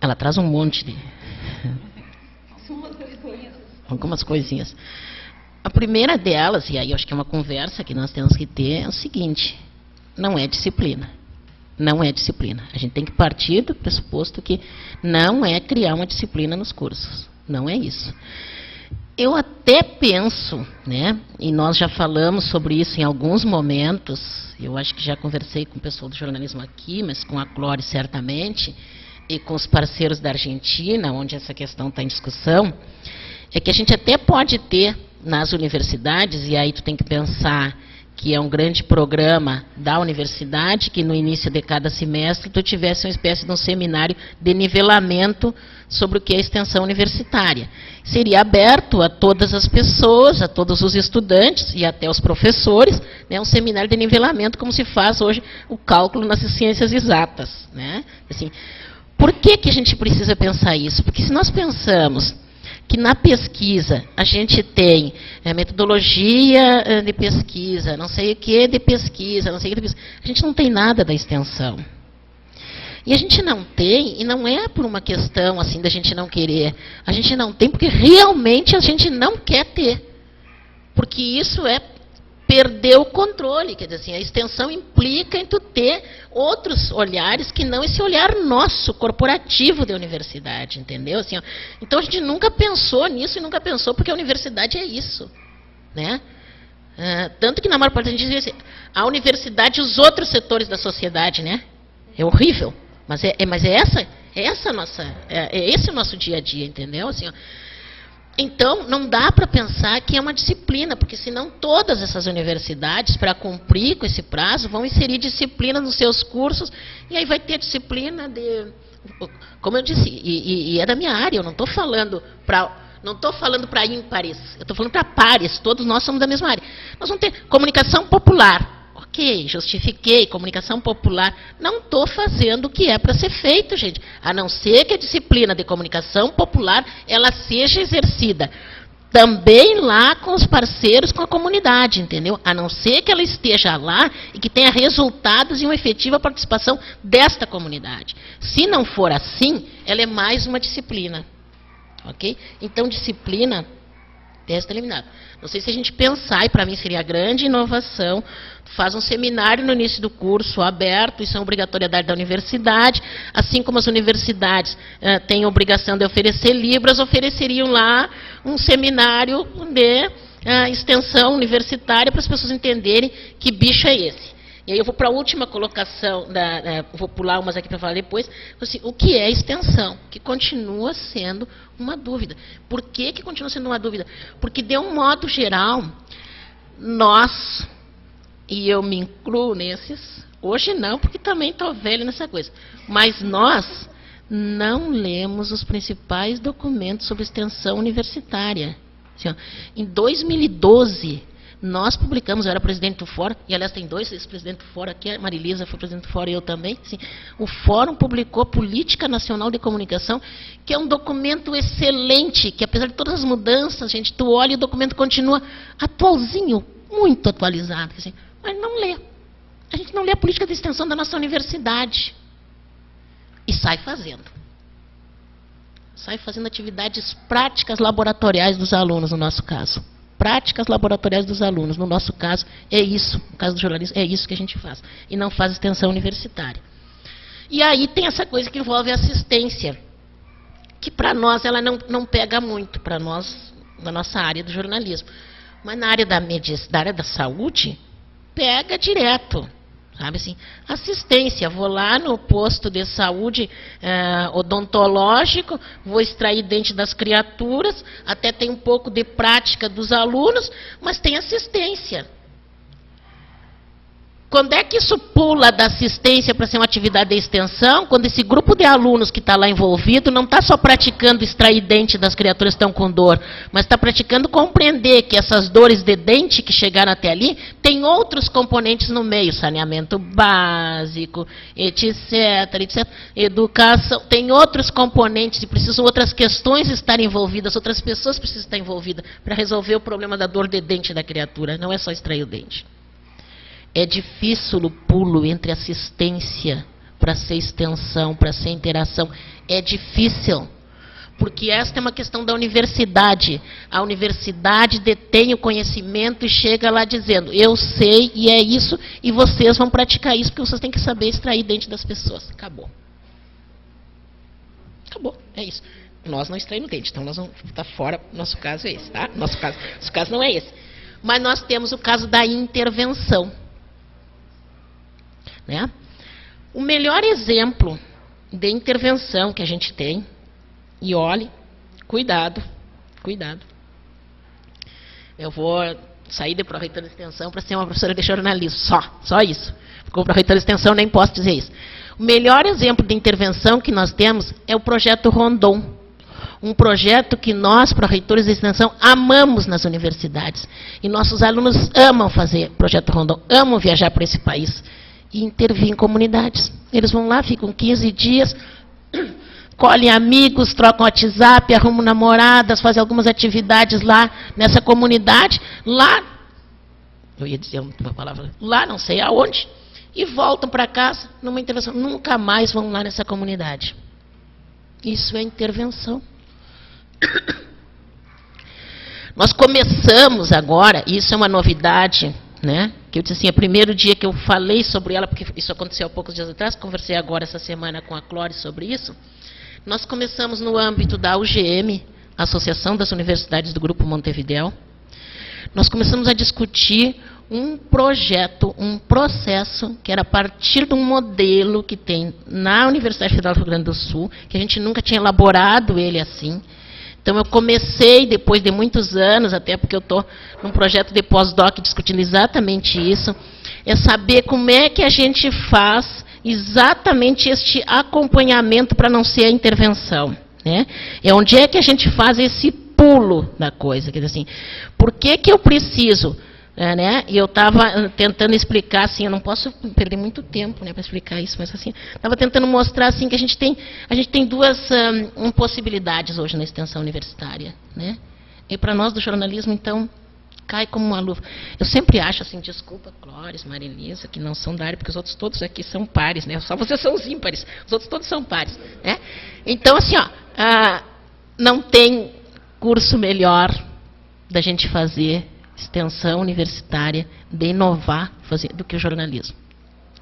Speaker 4: Ela traz um monte de... algumas coisinhas. A primeira delas, e aí eu acho que é uma conversa que nós temos que ter, é o seguinte: não é disciplina. Não é disciplina. A gente tem que partir do pressuposto que não é criar uma disciplina nos cursos. Não é isso. Eu até penso, né, e nós já falamos sobre isso em alguns momentos, eu acho que já conversei com o pessoal do jornalismo aqui, mas com a Clore certamente, e com os parceiros da Argentina, onde essa questão está em discussão, é que a gente até pode ter nas universidades, e aí tu tem que pensar que é um grande programa da universidade, que no início de cada semestre tu tivesse uma espécie de um seminário de nivelamento sobre o que é extensão universitária. Seria aberto a todas as pessoas, a todos os estudantes e até os professores, né, um seminário de nivelamento, como se faz hoje o cálculo nas ciências exatas, né? Assim, por que a gente precisa pensar isso? Porque se nós pensamos que na pesquisa a gente tem metodologia de pesquisa, não sei o que de pesquisa, não sei o que de pesquisa, a gente não tem nada da extensão. E a gente não tem, e não é por uma questão assim da gente não querer, a gente não tem porque realmente a gente não quer ter. Porque isso é perder o controle, quer dizer assim, a extensão implica em tu ter outros olhares que não esse olhar nosso, corporativo da universidade, entendeu? Assim, ó, então a gente nunca pensou nisso e nunca pensou porque a universidade é isso, né? Tanto que na maior parte da gente diz assim, a universidade e os outros setores da sociedade, né? É horrível, mas esse o nosso dia a dia, entendeu? Assim, ó, então, não dá para pensar que é uma disciplina, porque senão todas essas universidades, para cumprir com esse prazo, vão inserir disciplina nos seus cursos, e aí vai ter disciplina de... Como eu disse, e é da minha área, eu não estou falando para ímpares, eu estou falando para pares, todos nós somos da mesma área. Nós vamos ter comunicação popular. Ok, justifiquei, comunicação popular. Não estou fazendo o que é para ser feito, gente. A não ser que a disciplina de comunicação popular ela seja exercida também lá com os parceiros, com a comunidade, entendeu? A não ser que ela esteja lá e que tenha resultados e uma efetiva participação desta comunidade. Se não for assim, ela é mais uma disciplina. Ok? Então, disciplina Tese está eliminado. Não sei se a gente pensar, e para mim seria a grande inovação, faz um seminário no início do curso aberto, isso é uma obrigatoriedade da universidade, assim como as universidades têm a obrigação de oferecer libras, ofereceriam lá um seminário de extensão universitária para as pessoas entenderem que bicho é esse. E aí eu vou para a última colocação, vou pular umas aqui para falar depois, assim, o que é extensão? Que continua sendo uma dúvida. Por que continua sendo uma dúvida? Porque, de um modo geral, nós, e eu me incluo nesses, hoje não, porque também estou velho nessa coisa, mas nós não lemos os principais documentos sobre extensão universitária. Assim, ó, em 2012... nós publicamos, eu era presidente do Fórum, e aliás tem dois ex-presidentes do Fórum aqui, a Marilisa foi presidente do Fórum e eu também. Assim, o Fórum publicou a Política Nacional de Comunicação, que é um documento excelente, que apesar de todas as mudanças, gente, tu olha e o documento continua atualzinho, muito atualizado. Assim, mas não lê. A gente não lê a política de extensão da nossa universidade. E sai fazendo. Sai fazendo atividades práticas laboratoriais dos alunos, no nosso caso. Práticas laboratoriais dos alunos. No nosso caso, é isso. No caso do jornalismo, é isso que a gente faz. E não faz extensão universitária. E aí tem essa coisa que envolve assistência, que para nós ela não pega muito, para nós, na nossa área do jornalismo. Mas na área da área da saúde, pega direto. Sabe assim, assistência, vou lá no posto de saúde odontológico, vou extrair dente das criaturas, até tem um pouco de prática dos alunos, mas tem assistência. Quando é que isso pula da assistência para ser uma atividade de extensão? Quando esse grupo de alunos que está lá envolvido não está só praticando extrair dente das criaturas que estão com dor, mas está praticando compreender que essas dores de dente que chegaram até ali, tem outros componentes no meio, saneamento básico, etc, etc, educação, tem outros componentes e precisam outras questões estar envolvidas, outras pessoas precisam estar envolvidas para resolver o problema da dor de dente da criatura, não é só extrair o dente. É difícil o pulo entre assistência para ser extensão, para ser interação. É difícil, porque esta é uma questão da universidade. A universidade detém o conhecimento e chega lá dizendo, eu sei e é isso, e vocês vão praticar isso, porque vocês têm que saber extrair dente das pessoas. Acabou. Acabou, é isso. Nós não extraímos dente, então nós vamos estar fora, nosso caso é esse, tá? Nosso caso não é esse. Mas nós temos o caso da intervenção. Né? O melhor exemplo de intervenção que a gente tem, e olhe, cuidado, cuidado. Eu vou sair de pró-reitora de extensão para ser uma professora de jornalismo, só isso. Como pró-reitora de extensão nem posso dizer isso. O melhor exemplo de intervenção que nós temos é o projeto Rondon. Um projeto que nós, pró-reitores de extensão, amamos nas universidades. E nossos alunos amam fazer projeto Rondon, amam viajar por esse país e intervir em comunidades. Eles vão lá, ficam 15 dias, colhem amigos, trocam WhatsApp, arrumam namoradas, fazem algumas atividades lá nessa comunidade, lá, eu ia dizer uma palavra, lá não sei aonde, e voltam para casa numa intervenção. Nunca mais vão lá nessa comunidade. Isso é intervenção. Nós começamos agora, isso é uma novidade, né? Que eu disse assim, é o primeiro dia que eu falei sobre ela, porque isso aconteceu há poucos dias atrás, conversei agora essa semana com a Clóris sobre isso. Nós começamos no âmbito da UGM, Associação das Universidades do Grupo Montevidéu. Nós começamos a discutir um projeto, um processo, que era a partir de um modelo que tem na Universidade Federal do Rio Grande do Sul, que a gente nunca tinha elaborado ele assim. Então, eu comecei, depois de muitos anos, até porque eu estou num projeto de pós-doc discutindo exatamente isso, é saber como é que a gente faz exatamente este acompanhamento para não ser a intervenção. Né? É onde é que a gente faz esse pulo da coisa. Quer dizer assim, por que eu preciso... né? E eu estava tentando explicar, assim, eu não posso perder muito tempo, né, para explicar isso, mas assim, estava tentando mostrar assim, que a gente tem duas possibilidades hoje na extensão universitária. Né? E para nós do jornalismo, então, cai como uma luva. Eu sempre acho assim, desculpa, Clóris, Marilisa, que não são da área, porque os outros todos aqui são pares, né? Só vocês são os ímpares, os outros todos são pares. Né? Então, assim, ó, não tem curso melhor da gente fazer extensão universitária, de inovar do que o jornalismo.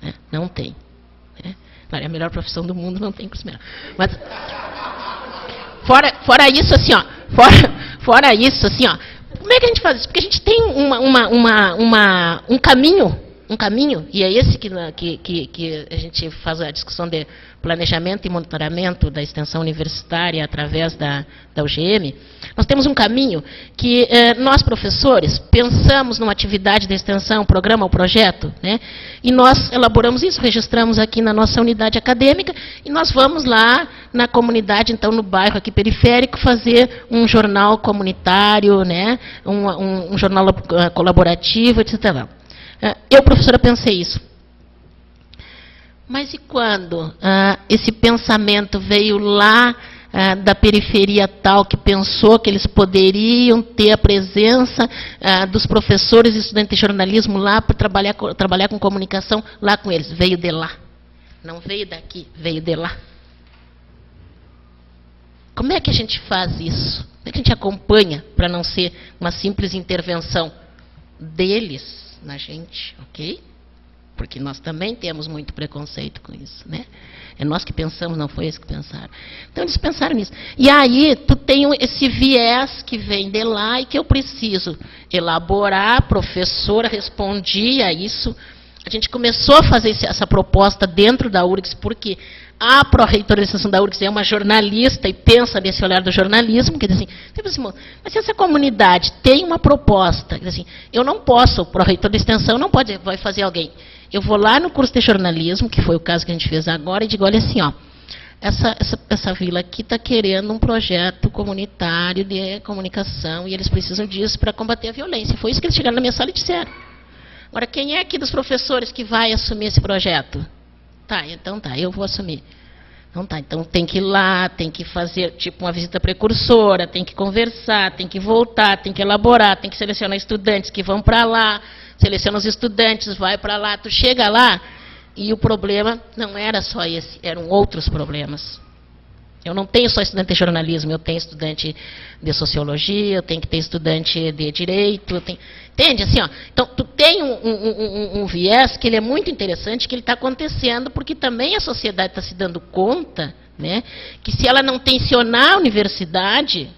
Speaker 4: Né? Não tem. Né? Claro, é a melhor profissão do mundo, não tem curso melhor. Mas, fora isso, assim, ó, fora isso, assim, ó, como é que a gente faz isso? Porque a gente tem um caminho, e é esse que a gente faz a discussão de planejamento e monitoramento da extensão universitária através da UGM. Nós temos um caminho que nós, professores, pensamos numa atividade de extensão, programa ou projeto, né? E nós elaboramos isso, registramos aqui na nossa unidade acadêmica, e nós vamos lá na comunidade, então no bairro aqui periférico, fazer um jornal comunitário, né? um jornal colaborativo, etc. Eu, professora, pensei isso. Mas e quando esse pensamento veio lá da periferia tal, que pensou que eles poderiam ter a presença dos professores e estudantes de jornalismo lá para trabalhar com comunicação lá com eles? Veio de lá. Não veio daqui, veio de lá. Como é que a gente faz isso? Como é que a gente acompanha para não ser uma simples intervenção deles na gente, ok? Porque nós também temos muito preconceito com isso, né? É nós que pensamos, não foi eles que pensaram. Então, eles pensaram nisso. E aí, tu tem esse viés que vem de lá e que eu preciso elaborar. A professora respondia a isso. A gente começou a fazer essa proposta dentro da URGS, porque a pró-reitora de extensão da URGS é uma jornalista e pensa nesse olhar do jornalismo, quer dizer assim, mas se essa comunidade tem uma proposta, quer dizer assim, eu não posso, o pró-reitor de extensão não pode, vai fazer alguém. Eu vou lá no curso de jornalismo, que foi o caso que a gente fez agora, e digo, olha assim, ó, essa vila aqui está querendo um projeto comunitário de comunicação, e eles precisam disso para combater a violência. Foi isso que eles chegaram na minha sala e disseram. Agora, quem é aqui dos professores que vai assumir esse projeto? Tá, então tá, eu vou assumir. Então tá, então tem que ir lá, tem que fazer tipo uma visita precursora, tem que conversar, tem que voltar, tem que elaborar, tem que selecionar estudantes que vão para lá, seleciona os estudantes, vai para lá, tu chega lá e o problema não era só esse, eram outros problemas. Eu não tenho só estudante de jornalismo, eu tenho estudante de sociologia, eu tenho que ter estudante de direito, eu tenho... Entende? Assim, ó, então, tu tem um viés que ele é muito interessante, que ele está acontecendo, porque também a sociedade está se dando conta, né, que se ela não tensionar a universidade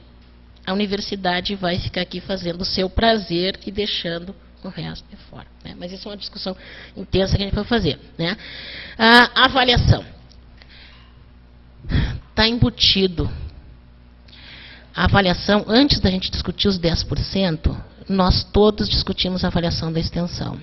Speaker 4: vai ficar aqui fazendo o seu prazer e deixando o resto de fora. Né? Mas isso é uma discussão intensa que a gente vai fazer. Né? A avaliação. Está embutido. A avaliação, antes da gente discutir os 10%, nós todos discutimos a avaliação da extensão.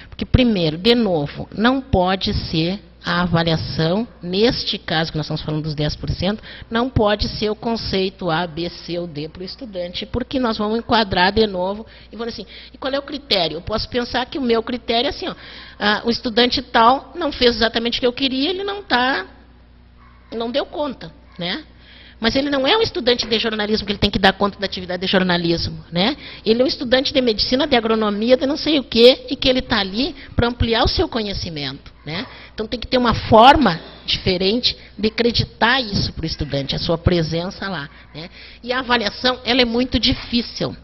Speaker 4: Porque, primeiro, de novo, não pode ser a avaliação, neste caso que nós estamos falando dos 10%, não pode ser o conceito A, B, C ou D para o estudante, porque nós vamos enquadrar de novo e vamos assim, e qual é o critério? Eu posso pensar que o meu critério é assim, ó, o estudante tal não fez exatamente o que eu queria, ele não deu conta, né? Mas ele não é um estudante de jornalismo que ele tem que dar conta da atividade de jornalismo, né? Ele é um estudante de medicina, de agronomia, de não sei o quê, e que ele está ali para ampliar o seu conhecimento, né? Então tem que ter uma forma diferente de acreditar isso para o estudante, a sua presença lá, né? E a avaliação, ela é muito difícil.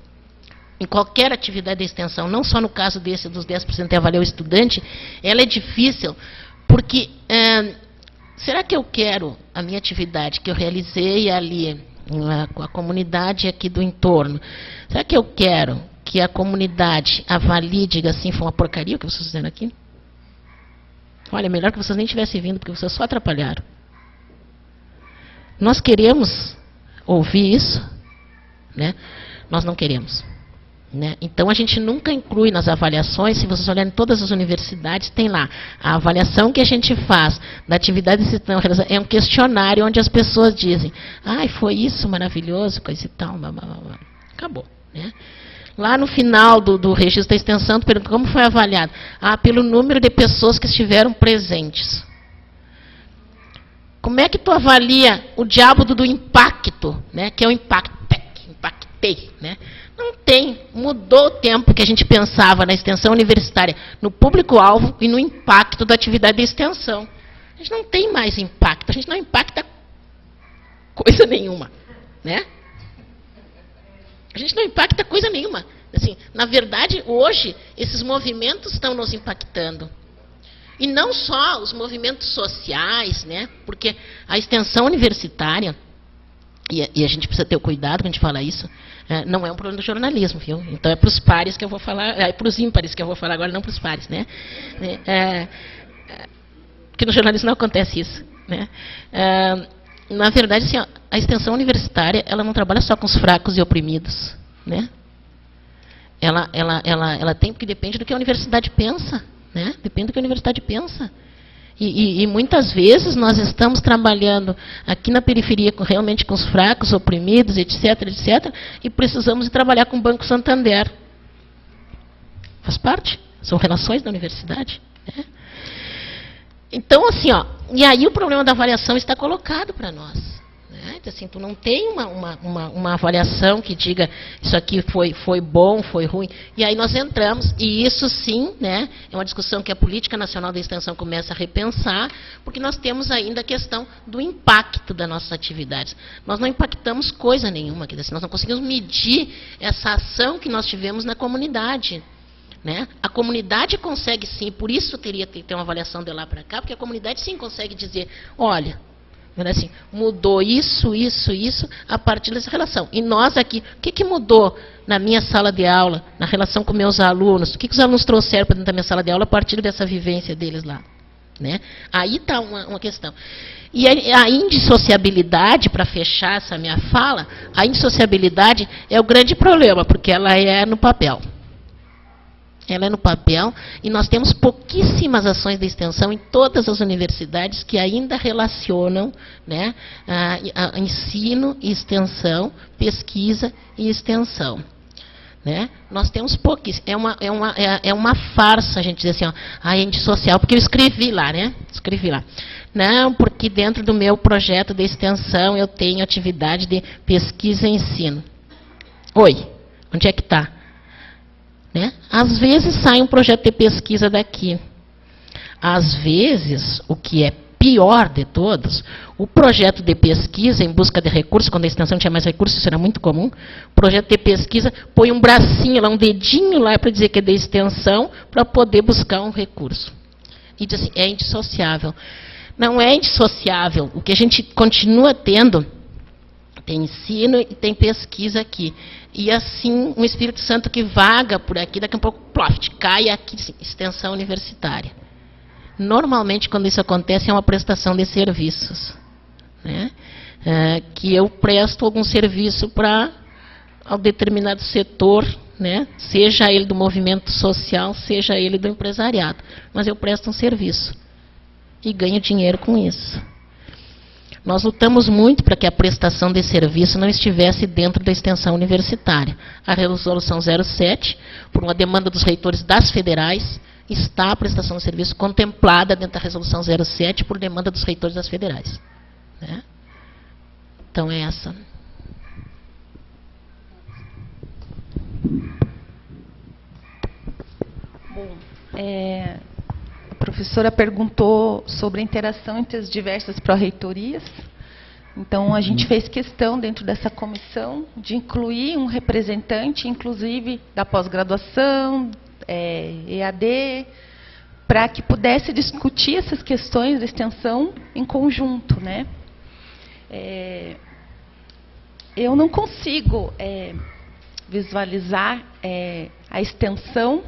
Speaker 4: Em qualquer atividade de extensão, não só no caso desse dos 10% de avaliar o estudante, ela é difícil porque... será que eu quero a minha atividade que eu realizei ali com a comunidade aqui do entorno? Será que eu quero que a comunidade avalie, diga assim, foi uma porcaria o que vocês estão fazendo aqui? Olha, melhor que vocês nem tivessem vindo, porque vocês só atrapalharam. Nós queremos ouvir isso, né? Nós não queremos. Né? Então, a gente nunca inclui nas avaliações, se vocês olharem em todas as universidades, tem lá, a avaliação que a gente faz da atividade é um questionário onde as pessoas dizem, ai, foi isso maravilhoso, coisa e tal, blá, blá, blá. Acabou. Né? Lá no final do registro da extensão, tu pergunta como foi avaliado? Pelo número de pessoas que estiveram presentes. Como é que tu avalia o diabo do impacto, né? Que é o impactei, né? Não tem, mudou o tempo que a gente pensava na extensão universitária, no público-alvo e no impacto da atividade de extensão. A gente não tem mais impacto, a gente não impacta coisa nenhuma, né? A A gente não impacta coisa nenhuma. Assim, na verdade, hoje, esses movimentos estão nos impactando. E não só os movimentos sociais, né? Porque a extensão universitária, e a gente precisa ter o cuidado quando a gente fala isso, não é um problema do jornalismo, viu? Então é para os pares que eu vou falar, é para os ímpares que eu vou falar agora, não para os pares, né? Porque no jornalismo não acontece isso, né? Na verdade, assim, a extensão universitária, ela não trabalha só com os fracos e oprimidos, né? Ela tem, porque depende do que a universidade pensa, né? Depende do que a universidade pensa. E muitas vezes nós estamos trabalhando aqui na periferia realmente com os fracos, oprimidos, etc., etc., e precisamos de trabalhar com o Banco Santander. Faz parte, são relações da universidade, né? Então, assim, e aí o problema da avaliação está colocado para nós. Né? Então, assim, tu não tem uma avaliação que diga isso aqui foi bom, foi ruim. E aí nós entramos, e isso sim, né, é uma discussão que a Política Nacional da Extensão começa a repensar, porque nós temos ainda a questão do impacto das nossas atividades. Nós não impactamos coisa nenhuma, quer dizer, nós não conseguimos medir essa ação que nós tivemos na comunidade. Né? A comunidade consegue sim, por isso teria que ter uma avaliação de lá para cá, porque a comunidade sim consegue dizer, olha, assim, mudou isso, a partir dessa relação. E nós aqui, o que mudou na minha sala de aula, na relação com meus alunos? O que os alunos trouxeram para dentro da minha sala de aula a partir dessa vivência deles lá? Né? Aí está uma questão. E a indissociabilidade, para fechar essa minha fala, a indissociabilidade é o grande problema, porque ela é no papel. Ela é no papel, e nós temos pouquíssimas ações de extensão em todas as universidades que ainda relacionam, né, a ensino e extensão, pesquisa e extensão. Né? Nós temos pouquíssimas. É uma farsa a gente dizer assim, a indissociável, porque eu escrevi lá, né? Escrevi lá. Não, porque dentro do meu projeto de extensão eu tenho atividade de pesquisa e ensino. Oi, onde é que está? Né? Às vezes sai um projeto de pesquisa daqui. Às vezes, o que é pior de todos, o projeto de pesquisa em busca de recursos, quando a extensão tinha mais recursos, isso era muito comum, o projeto de pesquisa põe um bracinho lá, um dedinho lá para dizer que é de extensão, para poder buscar um recurso. E diz assim, é indissociável. Não é indissociável. O que a gente continua tendo, tem ensino e tem pesquisa aqui. E assim, um Espírito Santo que vaga por aqui, daqui a pouco, ploft, cai aqui, extensão universitária. Normalmente, quando isso acontece, é uma prestação de serviços. Né? Que eu presto algum serviço para um determinado setor, né? Seja ele do movimento social, seja ele do empresariado. Mas eu presto um serviço. E ganho dinheiro com isso. Nós lutamos muito para que a prestação de serviço não estivesse dentro da extensão universitária. A resolução 07, por uma demanda dos reitores das federais, está a prestação de serviço contemplada dentro da resolução 07 por demanda dos reitores das federais. Né? Então é essa.
Speaker 2: Bom, a professora perguntou sobre a interação entre as diversas pró-reitorias. Então, a gente fez questão, dentro dessa comissão, de incluir um representante, inclusive, da pós-graduação, EAD, para que pudesse discutir essas questões de extensão em conjunto. Né? Eu não consigo visualizar a extensão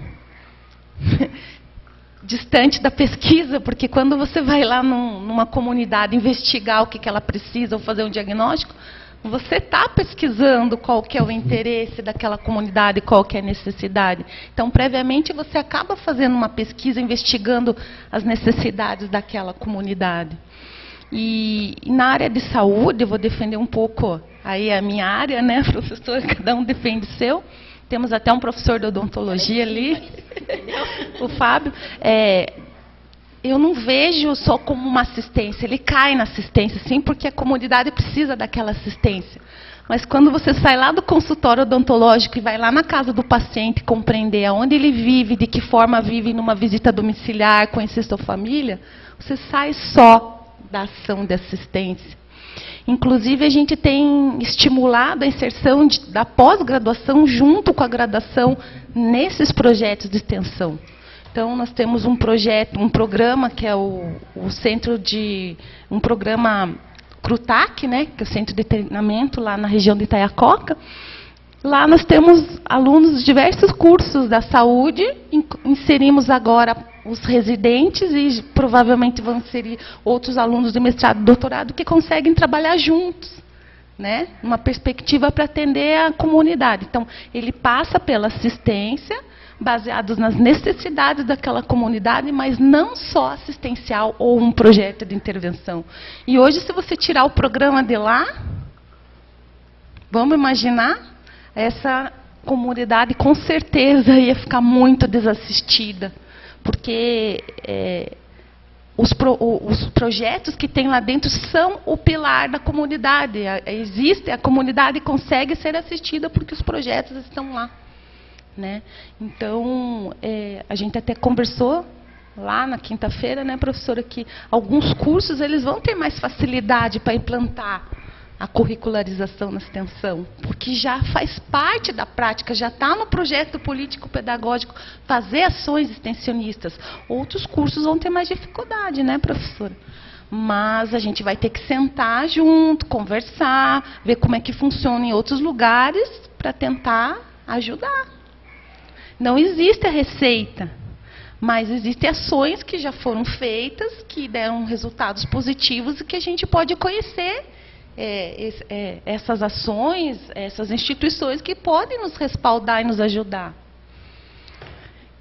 Speaker 2: distante da pesquisa, porque quando você vai lá numa comunidade investigar o que ela precisa ou fazer um diagnóstico, você está pesquisando qual que é o interesse daquela comunidade, qual que é a necessidade. Então, previamente, você acaba fazendo uma pesquisa, investigando as necessidades daquela comunidade. E na área de saúde, eu vou defender um pouco aí a minha área, né, professor? Cada um defende o seu. Temos até um professor de odontologia ali, o Fábio. Eu não vejo só como uma assistência, ele cai na assistência, sim, porque a comunidade precisa daquela assistência. Mas quando você sai lá do consultório odontológico e vai lá na casa do paciente compreender aonde ele vive, de que forma vive numa visita domiciliar, conhecer sua família, você sai só da ação de assistência. Inclusive, a gente tem estimulado a inserção da pós-graduação junto com a graduação nesses projetos de extensão. Então, nós temos um projeto, um programa que é um programa CRUTAC, né, que é o Centro de Treinamento lá na região de Itaiacoca. Lá nós temos alunos de diversos cursos da saúde, inserimos agora os residentes e provavelmente vão inserir outros alunos de mestrado e doutorado que conseguem trabalhar juntos, né? Uma perspectiva para atender a comunidade. Então, ele passa pela assistência, baseados nas necessidades daquela comunidade, mas não só assistencial ou um projeto de intervenção. E hoje, se você tirar o programa de lá, vamos imaginar, essa comunidade com certeza ia ficar muito desassistida, porque os projetos que tem lá dentro são o pilar da comunidade. A comunidade consegue ser assistida porque os projetos estão lá, né? Então, a gente até conversou lá na quinta-feira, né, professora, que alguns cursos eles vão ter mais facilidade para implantar a curricularização na extensão, porque já faz parte da prática, já está no projeto político-pedagógico fazer ações extensionistas. Outros cursos vão ter mais dificuldade, né, professora? Mas a gente vai ter que sentar junto, conversar, ver como é que funciona em outros lugares para tentar ajudar. Não existe a receita, mas existem ações que já foram feitas, que deram resultados positivos e que a gente pode conhecer essas ações, essas instituições que podem nos respaldar e nos ajudar.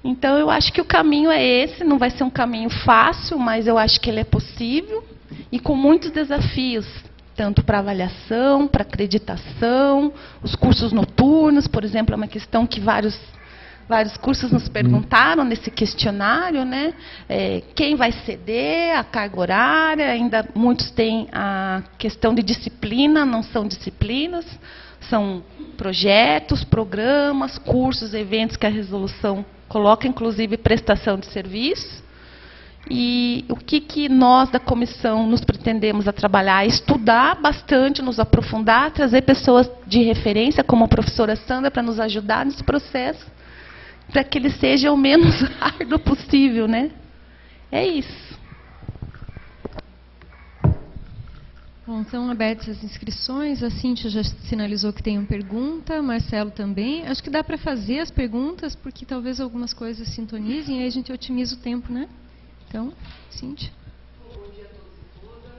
Speaker 2: Então, eu acho que o caminho é esse, não vai ser um caminho fácil, mas eu acho que ele é possível e com muitos desafios, tanto para avaliação, para acreditação, os cursos noturnos, por exemplo, é uma questão que vários cursos nos perguntaram nesse questionário, né? Quem vai ceder a carga horária? Ainda muitos têm a questão de disciplina, não são disciplinas, são projetos, programas, cursos, eventos que a resolução coloca, inclusive prestação de serviço. E o que nós da comissão nos pretendemos a trabalhar? Estudar bastante, nos aprofundar, trazer pessoas de referência, como a professora Sandra, para nos ajudar nesse processo, para que ele seja o menos árduo possível, né? É isso.
Speaker 3: Bom, estão abertas as inscrições. A Cíntia já sinalizou que tem uma pergunta, Marcelo também. Acho que dá para fazer as perguntas, porque talvez algumas coisas sintonizem, e aí a gente otimiza o tempo, né? Então, Cíntia.
Speaker 5: Bom dia a todos e todas.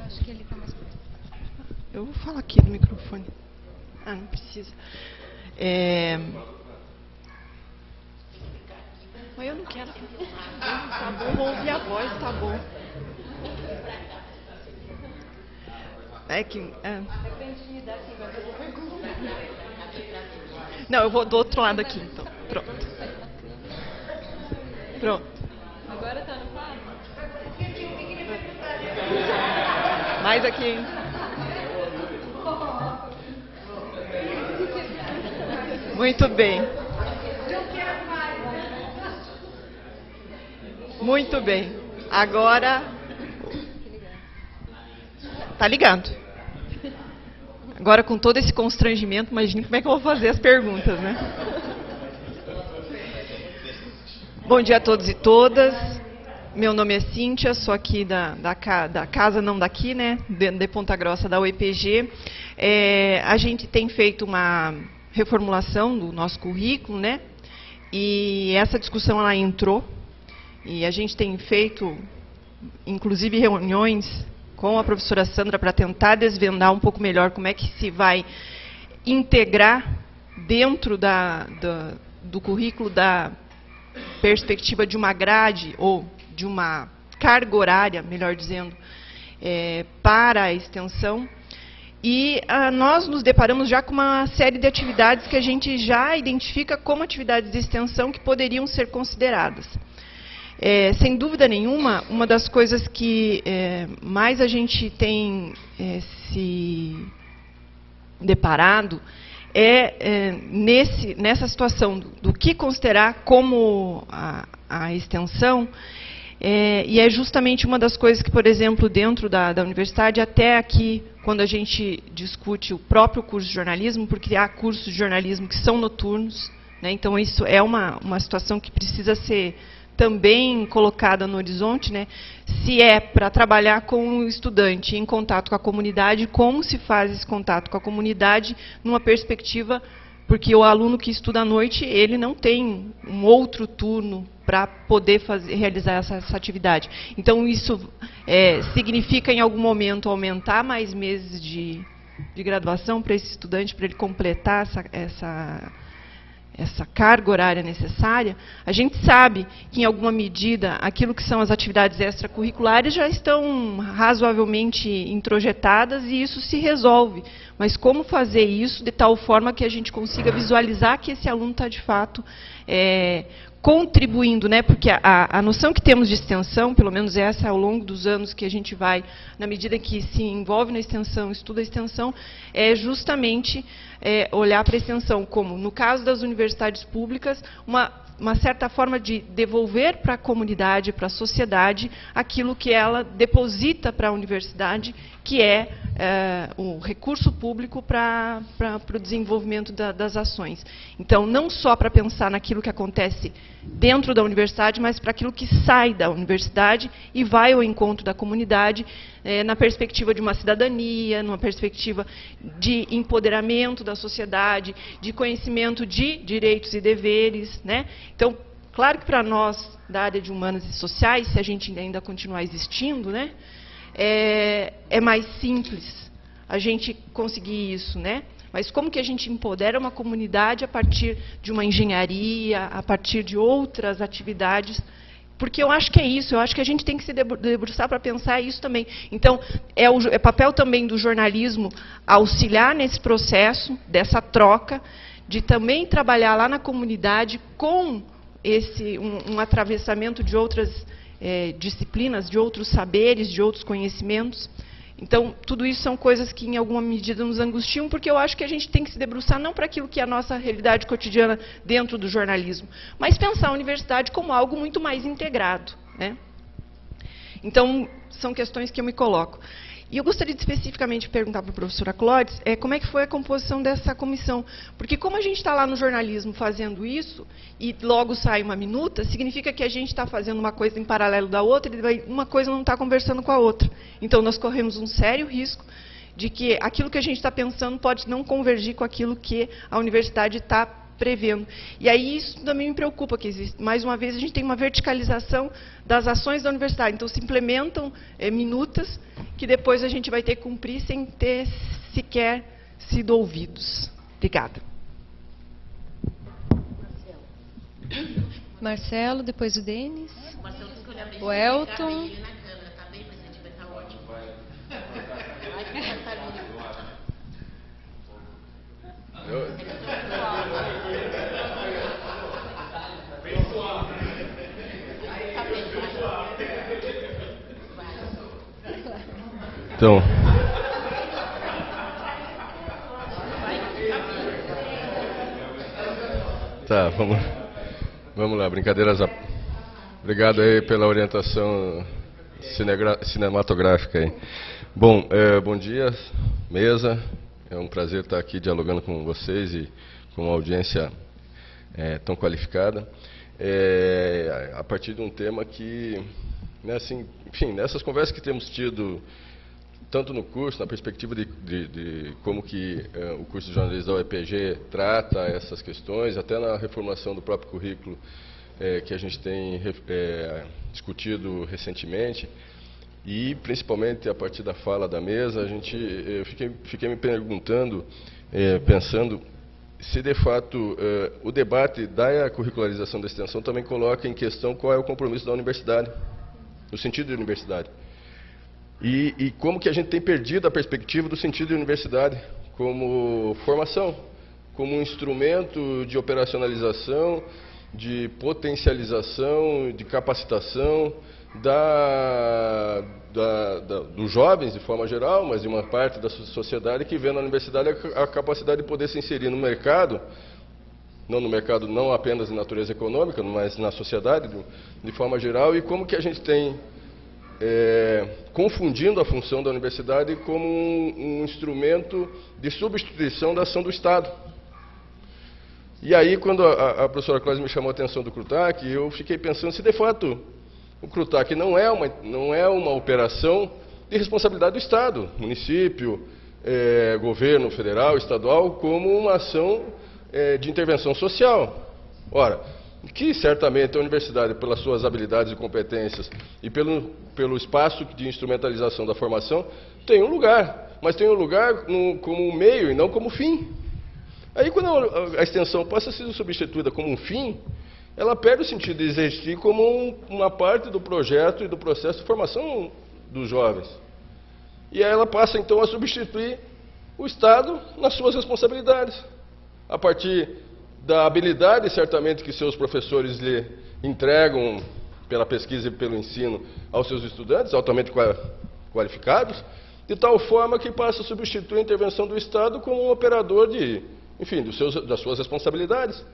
Speaker 3: Acho que ele está mais perto.
Speaker 5: Eu vou falar aqui no microfone. Ah, não precisa. Mas eu não quero. Tá bom, vou ouvir a voz, tá bom. Não, eu vou do outro lado aqui, então. Pronto. Pronto.
Speaker 3: Agora está no quadro?
Speaker 5: Mais aqui, hein? Muito bem. Muito bem. Agora... Tá ligado. Agora, com todo esse constrangimento, imagine como é que eu vou fazer as perguntas, né? Bom dia a todos e todas. Meu nome é Cíntia, sou aqui da casa, não daqui, né? De Ponta Grossa, da UEPG. A gente tem feito uma reformulação do nosso currículo, né? E essa discussão, ela entrou. E a gente tem feito, inclusive, reuniões com a professora Sandra para tentar desvendar um pouco melhor como é que se vai integrar dentro do currículo da perspectiva de uma grade ou de uma carga horária, melhor dizendo, para a extensão. E nós nos deparamos já com uma série de atividades que a gente já identifica como atividades de extensão que poderiam ser consideradas. Sem dúvida nenhuma, uma das coisas que mais a gente tem se deparado nessa situação do que considerar como a extensão, e é justamente uma das coisas que, por exemplo, dentro da universidade, até aqui, quando a gente discute o próprio curso de jornalismo, porque há cursos de jornalismo que são noturnos, né, então isso é uma situação que precisa ser também colocada no horizonte, né, se é para trabalhar com o estudante em contato com a comunidade, como se faz esse contato com a comunidade numa perspectiva, porque o aluno que estuda à noite, ele não tem um outro turno para poder realizar essa atividade. Então, isso significa, em algum momento, aumentar mais meses de graduação para esse estudante, para ele completar essa carga horária necessária. A gente sabe que, em alguma medida, aquilo que são as atividades extracurriculares já estão razoavelmente introjetadas e isso se resolve. Mas como fazer isso de tal forma que a gente consiga visualizar que esse aluno está, de fato, contribuindo, né? Porque a noção que temos de extensão, pelo menos essa ao longo dos anos que a gente vai, na medida que se envolve na extensão, estuda a extensão, é justamente olhar para a extensão como, no caso das universidades públicas, uma certa forma de devolver para a comunidade, para a sociedade, aquilo que ela deposita para a universidade, que é o recurso público para o desenvolvimento das ações. Então, não só para pensar naquilo que acontece dentro da universidade, mas para aquilo que sai da universidade e vai ao encontro da comunidade, na perspectiva de uma cidadania, numa perspectiva de empoderamento da sociedade, de conhecimento de direitos e deveres, né? Então, claro que para nós, da área de humanas e sociais, se a gente ainda continuar existindo, né, é mais simples a gente conseguir isso, né? Mas como que a gente empodera uma comunidade a partir de uma engenharia, a partir de outras atividades? Porque eu acho que é isso, eu acho que a gente tem que se debruçar para pensar isso também. Então, é papel também do jornalismo auxiliar nesse processo, dessa troca, de também trabalhar lá na comunidade com um atravessamento de outras disciplinas, de outros saberes, de outros conhecimentos. Então, tudo isso são coisas que, em alguma medida, nos angustiam, porque eu acho que a gente tem que se debruçar não para aquilo que é a nossa realidade cotidiana dentro do jornalismo, mas pensar a universidade como algo muito mais integrado, né? Então, são questões que eu me coloco. E eu gostaria de especificamente perguntar para a professora Clodes como é que foi a composição dessa comissão. Porque como a gente está lá no jornalismo fazendo isso, e logo sai uma minuta, significa que a gente está fazendo uma coisa em paralelo da outra, e uma coisa não está conversando com a outra. Então, nós corremos um sério risco de que aquilo que a gente está pensando pode não convergir com aquilo que a universidade está prevendo. E aí isso também me preocupa, que existe, mais uma vez, a gente tem uma verticalização das ações da universidade. Então, se implementam minutas que depois a gente vai ter que cumprir sem ter sequer sido ouvidos. Obrigada.
Speaker 3: Marcelo, depois o Denis, o Elton.
Speaker 6: Então, tá, vamos lá, brincadeiras. Obrigado aí pela orientação cinematográfica aí. Bom, bom dia, mesa. É um prazer estar aqui dialogando com vocês e com uma audiência tão qualificada. A partir de um tema que, né, assim, enfim, nessas conversas que temos tido, tanto no curso, na perspectiva de como que o curso de jornalismo da UEPG trata essas questões, até na reformulação do próprio currículo que a gente tem discutido recentemente, e principalmente a partir da fala da mesa, eu fiquei me perguntando, pensando, se de fato o debate da curricularização da extensão também coloca em questão qual é o compromisso da universidade, no sentido de universidade. E como que a gente tem perdido a perspectiva do sentido de universidade como formação, como um instrumento de operacionalização de potencialização, de capacitação dos jovens, de forma geral, mas de uma parte da sociedade que vê na universidade a capacidade de poder se inserir no mercado, não apenas de natureza econômica, mas na sociedade de forma geral, e como que a gente tem confundindo a função da universidade como um instrumento de substituição da ação do Estado. E aí, quando a professora Cláudia me chamou a atenção do CRUTAC, eu fiquei pensando se, de fato, o CRUTAC não é uma operação de responsabilidade do Estado, município, governo federal, estadual, como uma ação de intervenção social. Ora, que certamente a universidade, pelas suas habilidades e competências e pelo espaço de instrumentalização da formação, tem um lugar, mas tem um lugar como um meio e não como fim. Aí, quando a extensão passa a ser substituída como um fim, ela perde o sentido de existir como uma parte do projeto e do processo de formação dos jovens. E aí ela passa, então, a substituir o Estado nas suas responsabilidades, a partir da habilidade, certamente, que seus professores lhe entregam pela pesquisa e pelo ensino aos seus estudantes, altamente qualificados, de tal forma que passa a substituir a intervenção do Estado como um operador das suas responsabilidades.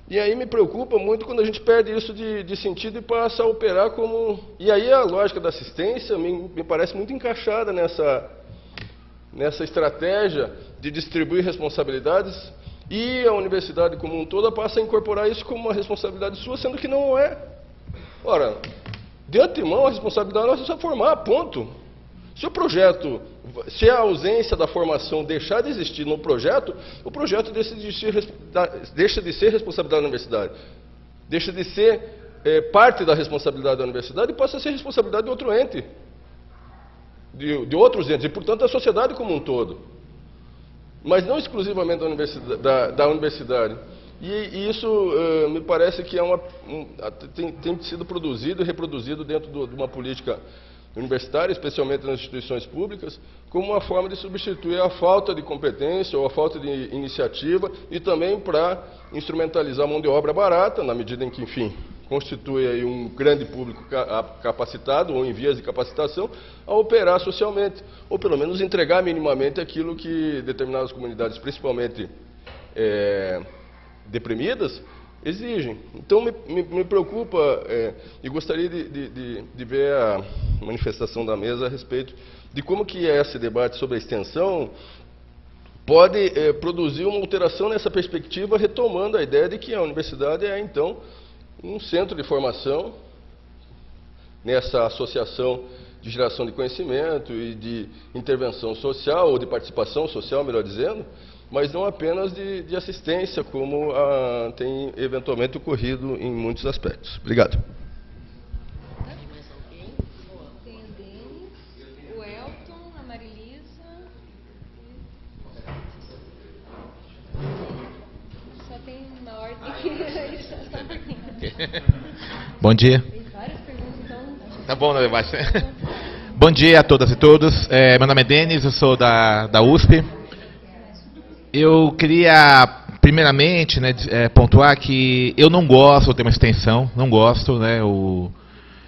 Speaker 6: E aí me preocupa muito quando a gente perde isso de sentido e passa a operar como... E aí a lógica da assistência me parece muito encaixada nessa estratégia de distribuir responsabilidades, e a universidade como um todo passa a incorporar isso como uma responsabilidade sua, sendo que não é. Ora, de antemão a responsabilidade nossa é só formar, ponto. Se a ausência da formação deixar de existir no projeto, o projeto deixa de ser responsabilidade da universidade. Deixa de ser parte da responsabilidade da universidade e passa a ser responsabilidade de outro ente, de outros entes, e, portanto, da sociedade como um todo. Mas não exclusivamente da universidade. E isso me parece que tem sido produzido e reproduzido dentro de uma política universitária, especialmente nas instituições públicas, como uma forma de substituir a falta de competência ou a falta de iniciativa, e também para instrumentalizar a mão de obra barata, na medida em que, enfim, constitui aí um grande público capacitado ou em vias de capacitação, a operar socialmente, ou pelo menos entregar minimamente aquilo que determinadas comunidades, principalmente deprimidas, exigem. Então me preocupa, e gostaria de ver a manifestação da mesa a respeito de como que esse debate sobre a extensão pode produzir uma alteração nessa perspectiva, retomando a ideia de que a universidade é, então, um centro de formação, nessa associação de geração de conhecimento e de intervenção social, ou de participação social, melhor dizendo, mas não apenas de assistência, como tem eventualmente ocorrido em muitos aspectos. Obrigado.
Speaker 3: Tem o Denis, o Elton, a Marilisa. Só tem na ordem que...
Speaker 7: Bom dia.
Speaker 3: Tem várias perguntas, então...
Speaker 7: Tá bom, né? Bom dia a todas e todos. Meu nome é Denis, eu sou da USP. Eu queria, primeiramente, pontuar que eu não gosto do tema extensão, não gosto, né?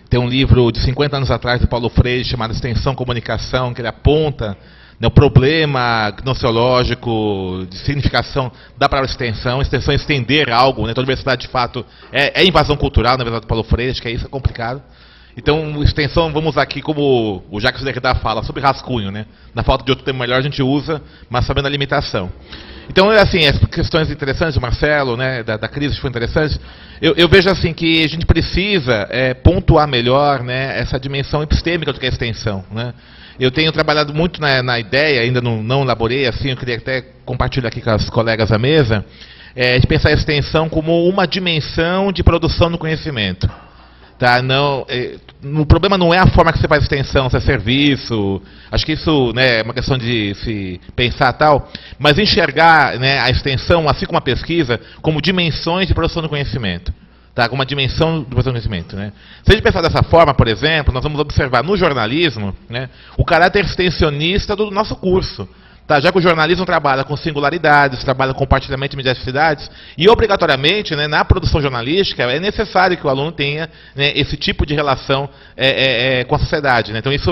Speaker 7: Tem um livro de 50 anos atrás, do Paulo Freire, chamado Extensão Comunicação, que ele aponta, né, o problema gnoseológico de significação da palavra extensão é estender algo, né? Toda universidade, de fato, é invasão cultural, na verdade, do Paulo Freire, acho que isso é complicado. Então, extensão, vamos usar aqui como o Jacques Derrida fala, sobre rascunho, né? Na falta de outro termo melhor, a gente usa, mas sabendo a limitação. Então, assim, as questões interessantes, o Marcelo, né, da crise foi interessante. Eu vejo, assim, que a gente precisa pontuar melhor, né, essa dimensão epistêmica do que é a extensão, né? Eu tenho trabalhado muito na ideia, ainda não elaborei, assim, eu queria até compartilhar aqui com as colegas à mesa, de pensar a extensão como uma dimensão de produção do conhecimento. Tá? O problema não é a forma que você faz extensão, se é serviço, acho que isso, né, é uma questão de se pensar tal, mas enxergar, né, a extensão, assim como a pesquisa, como dimensões de produção do conhecimento. Tá? Como uma dimensão de produção do conhecimento. Né? Se a gente pensar dessa forma, por exemplo, nós vamos observar no jornalismo, né, o caráter extensionista do nosso curso. Tá? Já que o jornalismo trabalha com singularidades, trabalha com compartilhamento de mediaticidades, e obrigatoriamente, né, na produção jornalística, é necessário que o aluno tenha, né, esse tipo de relação com a sociedade. Né? Então isso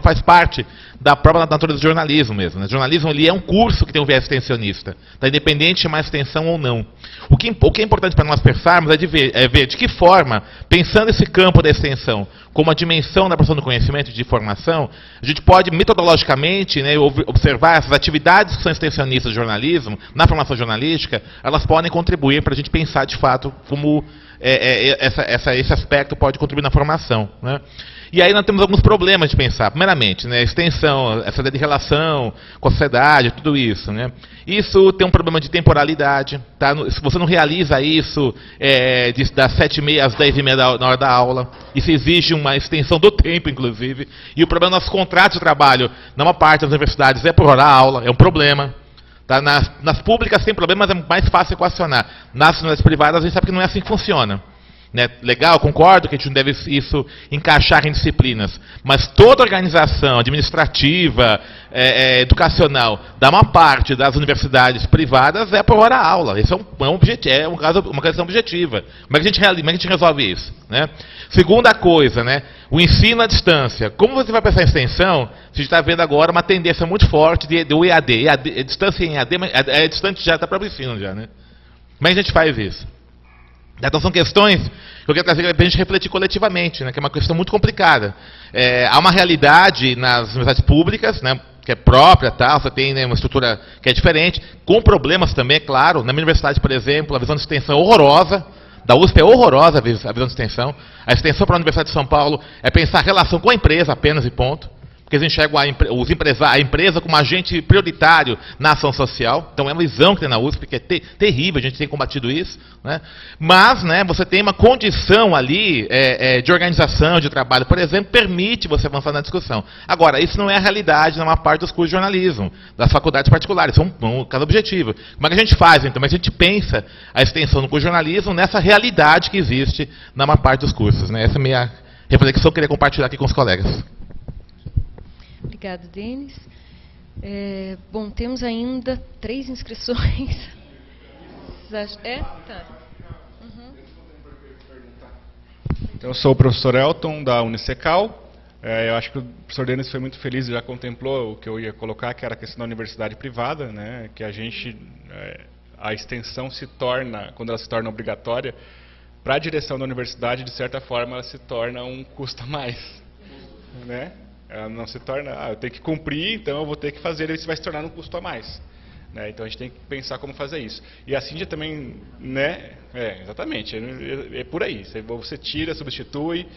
Speaker 7: faz parte da própria natureza do jornalismo mesmo. Né? O jornalismo ali é um curso que tem um viés extensionista, tá? Independente de mais extensão ou não. O que é importante para nós pensarmos é ver de que forma, pensando esse campo da extensão como a dimensão da produção do conhecimento e de formação, a gente pode metodologicamente, né, observar essas atividades que são extensionistas do jornalismo, na formação jornalística, elas podem contribuir para a gente pensar de fato como esse aspecto pode contribuir na formação. Né? E aí nós temos alguns problemas de pensar. Primeiramente, né, extensão, essa ideia de relação com a sociedade, tudo isso. Né? Isso tem um problema de temporalidade. Tá? Se você não realiza isso das 7h30 às 10h30 na hora da aula, isso exige uma extensão do tempo, inclusive. E o problema nos contratos de trabalho, na maior parte das universidades, é por hora a aula, é um problema. Tá? Nas públicas tem problema, mas é mais fácil equacionar. Nas universidades privadas, a gente sabe que não é assim que funciona. Né? Legal, concordo que a gente não deve isso encaixar em disciplinas, mas toda organização administrativa, educacional, da maior parte das universidades privadas é por hora aula. Isso é uma questão objetiva. Como é que a gente resolve isso? Né? Segunda coisa, né? O ensino à distância. Como você vai pensar em extensão, a gente está vendo agora uma tendência muito forte do EAD. Distância em EAD, mas é distante já, está para o ensino já. Né? Como é que a gente faz isso? Então são questões que eu quero trazer para a gente refletir coletivamente, né, que é uma questão muito complicada. Há uma realidade nas universidades públicas, né, que é própria, tal, você tem, né, uma estrutura que é diferente, com problemas também, é claro. Na minha universidade, por exemplo, a visão de extensão é horrorosa. Da USP é horrorosa a visão de extensão. A extensão para a Universidade de São Paulo é pensar a relação com a empresa apenas e ponto. Porque eles enxergam a empresa como agente prioritário na ação social. Então é uma visão que tem na USP, que é terrível, a gente tem combatido isso. Né? Mas, né, você tem uma condição ali de organização, de trabalho, por exemplo, permite você avançar na discussão. Agora, isso não é a realidade na maior parte dos cursos de jornalismo, das faculdades particulares, isso é um caso objetivo. Como é que a gente faz, então? Mas a gente pensa a extensão do curso de jornalismo nessa realidade que existe na maior parte dos cursos. Né? Essa é a minha reflexão que eu queria compartilhar aqui com os colegas.
Speaker 3: Obrigado, Denis. Bom, temos ainda 3 inscrições. Tá. Uhum.
Speaker 1: Eu sou o professor Elton, da Unicecal. Eu acho que o professor Denis foi muito feliz e já contemplou o que eu ia colocar, que era a questão da universidade privada, né, que a extensão se torna, quando ela se torna obrigatória, para a direção da universidade, de certa forma, ela se torna um custo a mais. Né? Ela não se torna, eu tenho que cumprir, então eu vou ter que fazer, isso vai se tornar um custo a mais. Né? Então a gente tem que pensar como fazer isso. E a Cíndia também, né? Exatamente, é por aí. Você tira, substitui,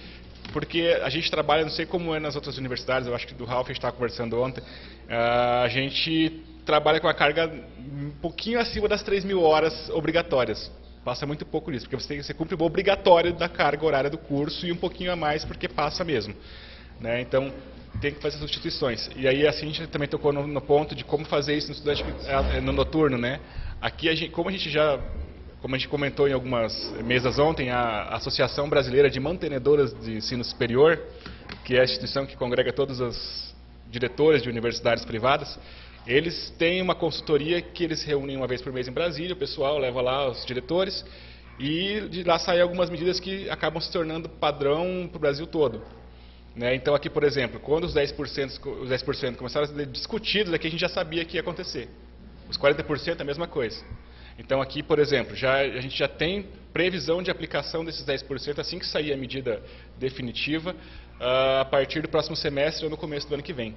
Speaker 1: porque a gente trabalha, não sei como é nas outras universidades, eu acho que do Ralph a gente estava conversando ontem, a gente trabalha com a carga um pouquinho acima das 3.000 horas obrigatórias. Passa muito pouco nisso, porque você cumpre o obrigatório da carga horária do curso e um pouquinho a mais porque passa mesmo. Né? Então, tem que fazer substituições. E aí a Cíntia também tocou no ponto de como fazer isso no estudante no noturno. Né? Aqui, como a gente comentou em algumas mesas ontem, a Associação Brasileira de Mantenedoras de Ensino Superior, que é a instituição que congrega todos os diretores de universidades privadas, eles têm uma consultoria que eles reúnem uma vez por mês em Brasília, o pessoal leva lá os diretores, e de lá saem algumas medidas que acabam se tornando padrão para o Brasil todo. Né? Então aqui, por exemplo, quando os 10% começaram a ser discutidos, aqui a gente já sabia que ia acontecer. Os 40% é a mesma coisa. Então aqui, por exemplo, a gente já tem previsão de aplicação desses 10% assim que sair a medida definitiva, a partir do próximo semestre ou no começo do ano que vem.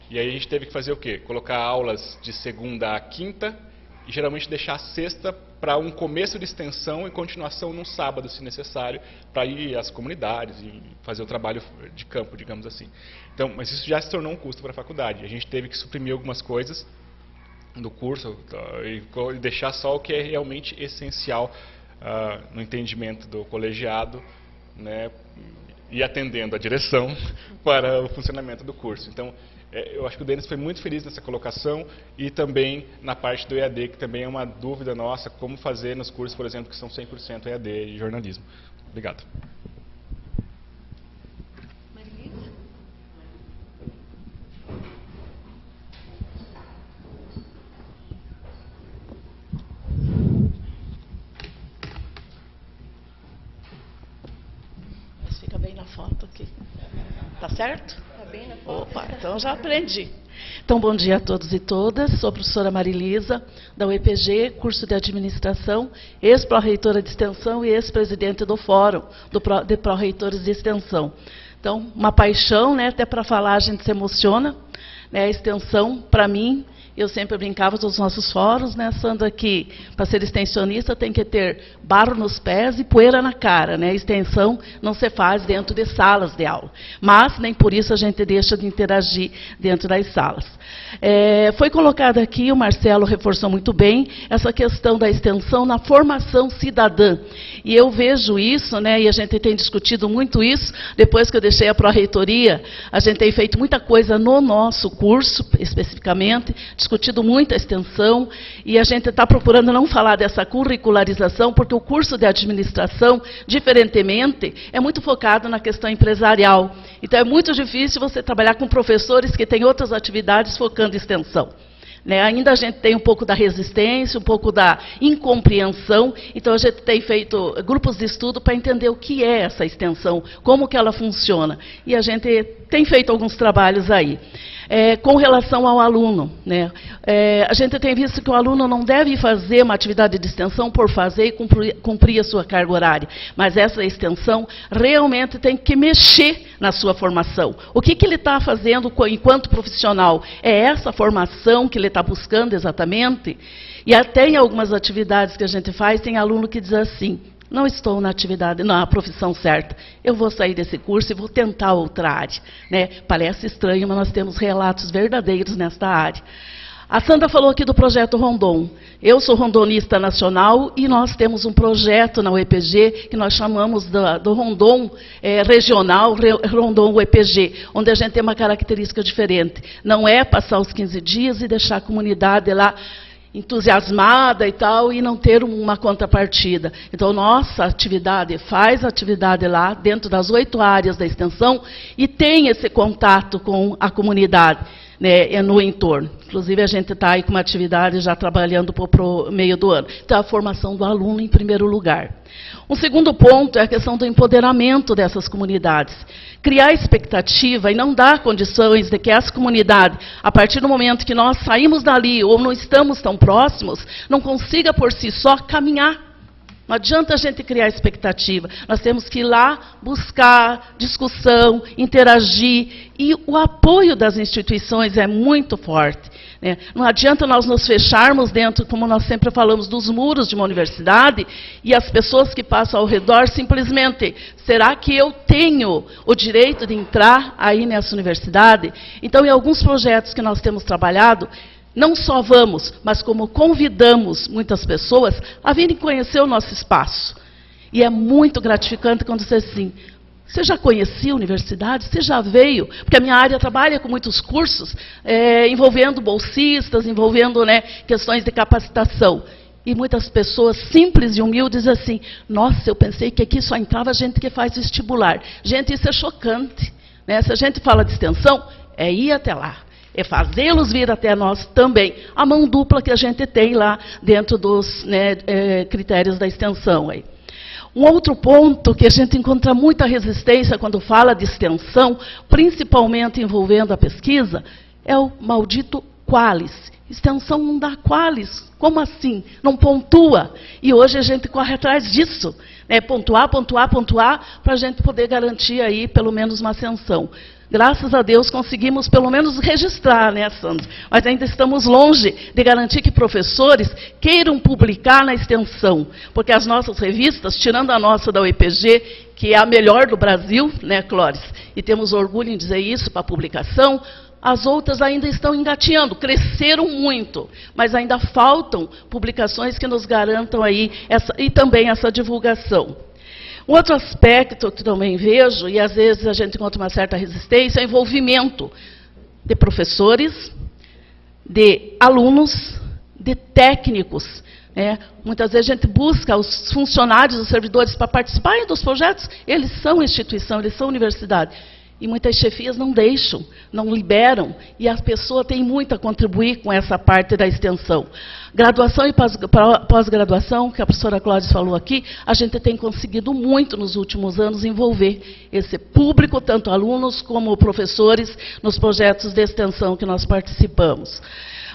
Speaker 1: E aí a gente teve que fazer o quê? Colocar aulas de segunda a quinta e geralmente deixar a sexta para um começo de extensão e continuação num sábado, se necessário, para ir às comunidades e fazer o trabalho de campo, digamos assim. Então, mas isso já se tornou um custo para a faculdade. A gente teve que suprimir algumas coisas do curso e deixar só o que é realmente essencial no entendimento do colegiado, né, e atendendo a direção para o funcionamento do curso. Então, eu acho que o Denis foi muito feliz nessa colocação e também na parte do EAD, que também é uma dúvida nossa, como fazer nos cursos, por exemplo, que são 100% EAD e jornalismo. Obrigado.
Speaker 8: foto aqui. Tá certo? Tá bem na foto. Opa, então já aprendi. Então, bom dia a todos e todas. Sou a professora Marilisa, da UEPG, curso de Administração, ex-pró-reitora de Extensão e ex-presidente do Fórum de Pró-Reitores de Extensão. Então, uma paixão, né, até para falar a gente se emociona. Né, a extensão, para mim, eu sempre brincava dos nossos fóruns, né, Sandra, que para ser extensionista tem que ter barro nos pés e poeira na cara. Né? Extensão não se faz dentro de salas de aula. Mas nem por isso a gente deixa de interagir dentro das salas. Foi colocado aqui, o Marcelo reforçou muito bem, essa questão da extensão na formação cidadã. E eu vejo isso, né, e a gente tem discutido muito isso, depois que eu deixei a pró-reitoria, a gente tem feito muita coisa no nosso curso, especificamente, discutido muito a extensão, e a gente está procurando não falar dessa curricularização, porque o curso de administração, diferentemente, é muito focado na questão empresarial. Então, é muito difícil você trabalhar com professores que têm outras atividades focando em extensão. Né? Ainda a gente tem um pouco da resistência, um pouco da incompreensão, então a gente tem feito grupos de estudo para entender o que é essa extensão, como que ela funciona. E a gente tem feito alguns trabalhos aí. Com relação ao aluno, né? A gente tem visto que o aluno não deve fazer uma atividade de extensão por fazer e cumprir a sua carga horária, mas essa extensão realmente tem que mexer na sua formação. O que ele está fazendo enquanto profissional? É essa formação que ele está buscando exatamente? E até em algumas atividades que a gente faz, tem aluno que diz assim: não estou na atividade, na profissão certa. Eu vou sair desse curso e vou tentar outra área. Né? Parece estranho, mas nós temos relatos verdadeiros nesta área. A Sandra falou aqui do projeto Rondon. Eu sou rondonista nacional e nós temos um projeto na UEPG que nós chamamos do Rondon regional, Rondon UEPG, onde a gente tem uma característica diferente. Não é passar os 15 dias e deixar a comunidade lá entusiasmada e tal, e não ter uma contrapartida. Então, nossa atividade, faz atividade lá, dentro das 8 áreas da extensão, e tem esse contato com a comunidade, né, no entorno. Inclusive, a gente está aí com uma atividade já trabalhando para o meio do ano. Então, a formação do aluno em primeiro lugar. Um segundo ponto é a questão do empoderamento dessas comunidades. Criar expectativa e não dar condições de que essa comunidade, a partir do momento que nós saímos dali ou não estamos tão próximos, não consiga por si só caminhar. Não adianta a gente criar expectativa. Nós temos que ir lá buscar discussão, interagir. E o apoio das instituições é muito forte. Né? Não adianta nós nos fecharmos dentro, como nós sempre falamos, dos muros de uma universidade e as pessoas que passam ao redor simplesmente: será que eu tenho o direito de entrar aí nessa universidade? Então, em alguns projetos que nós temos trabalhado, não só vamos, mas como convidamos muitas pessoas a virem conhecer o nosso espaço. E é muito gratificante quando você diz assim: você já conhecia a universidade? Você já veio? Porque a minha área trabalha com muitos cursos envolvendo bolsistas, envolvendo, né, questões de capacitação. E muitas pessoas simples e humildes dizem assim: nossa, eu pensei que aqui só entrava gente que faz vestibular. Gente, isso é chocante. Né? Se a gente fala de extensão, é ir até lá. É fazê-los vir até nós também. A mão dupla que a gente tem lá dentro dos, né, critérios da extensão. Aí. Um outro ponto que a gente encontra muita resistência quando fala de extensão, principalmente envolvendo a pesquisa, é o maldito qualis. Extensão não dá qualis. Como assim? Não pontua. E hoje a gente corre atrás disso. Né? Pontuar, pontuar, pontuar, para a gente poder garantir aí pelo menos uma ascensão. Graças a Deus conseguimos pelo menos registrar, né, Sandra? Mas ainda estamos longe de garantir que professores queiram publicar na extensão. Porque as nossas revistas, tirando a nossa da UEPG, que é a melhor do Brasil, né, Clóris? E temos orgulho em dizer isso para a publicação, as outras ainda estão engateando, cresceram muito, mas ainda faltam publicações que nos garantam aí e também essa divulgação. Um outro aspecto que também vejo, e às vezes a gente encontra uma certa resistência, é o envolvimento de professores, de alunos, de técnicos. Né? Muitas vezes a gente busca os funcionários, os servidores para participarem dos projetos, eles são instituição, eles são universidade. E muitas chefias não deixam, não liberam, e a pessoa tem muito a contribuir com essa parte da extensão. Graduação e pós-graduação, que a professora Cláudia falou aqui, a gente tem conseguido muito nos últimos anos envolver esse público, tanto alunos como professores, nos projetos de extensão que nós participamos.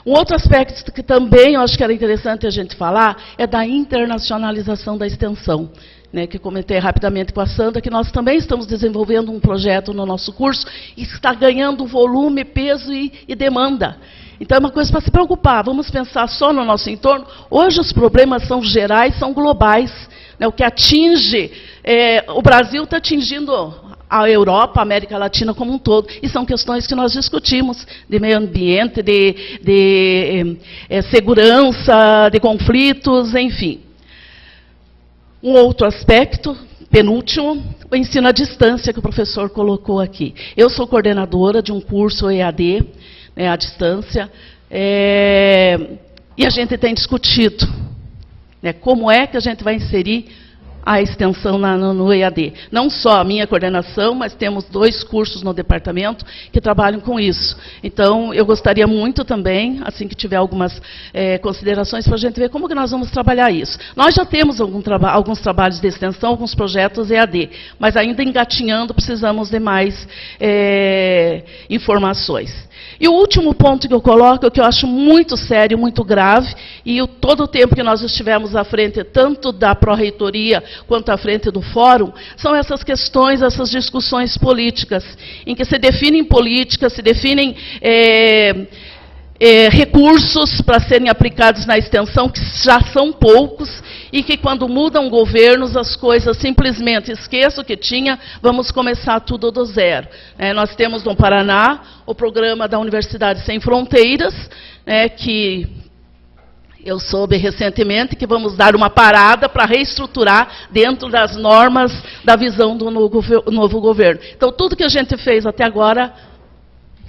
Speaker 8: Um outro aspecto que também eu acho que era interessante a gente falar é da internacionalização da extensão, né, que comentei rapidamente com a Sandra, que nós também estamos desenvolvendo um projeto no nosso curso e está ganhando volume, peso e demanda. Então, é uma coisa para se preocupar. Vamos pensar só no nosso entorno. Hoje, os problemas são gerais, são globais. Né, o que atinge... o Brasil está atingindo a Europa, a América Latina como um todo. E são questões que nós discutimos, de meio ambiente, de segurança, de conflitos, enfim. Um outro aspecto, penúltimo, o ensino à distância que o professor colocou aqui. Eu sou coordenadora de um curso EAD, né, à distância, e a gente tem discutido, né, como é que a gente vai inserir a extensão no EAD. Não só a minha coordenação, mas temos 2 cursos no departamento que trabalham com isso. Então, eu gostaria muito também, assim que tiver algumas considerações, para a gente ver como que nós vamos trabalhar isso. Nós já temos alguns trabalhos de extensão, alguns projetos EAD, mas ainda engatinhando, precisamos de mais informações. E o último ponto que eu coloco, que eu acho muito sério, muito grave, e todo o tempo que nós estivemos à frente, tanto da pró-reitoria quanto à frente do fórum, são essas questões, essas discussões políticas, em que se definem políticas, se definem recursos para serem aplicados na extensão, que já são poucos, e que quando mudam governos, as coisas simplesmente esqueçam o que tinha, vamos começar tudo do zero. Nós temos no Paraná o programa da Universidade Sem Fronteiras, que eu soube recentemente que vamos dar uma parada para reestruturar dentro das normas da visão do novo governo. Então, tudo que a gente fez até agora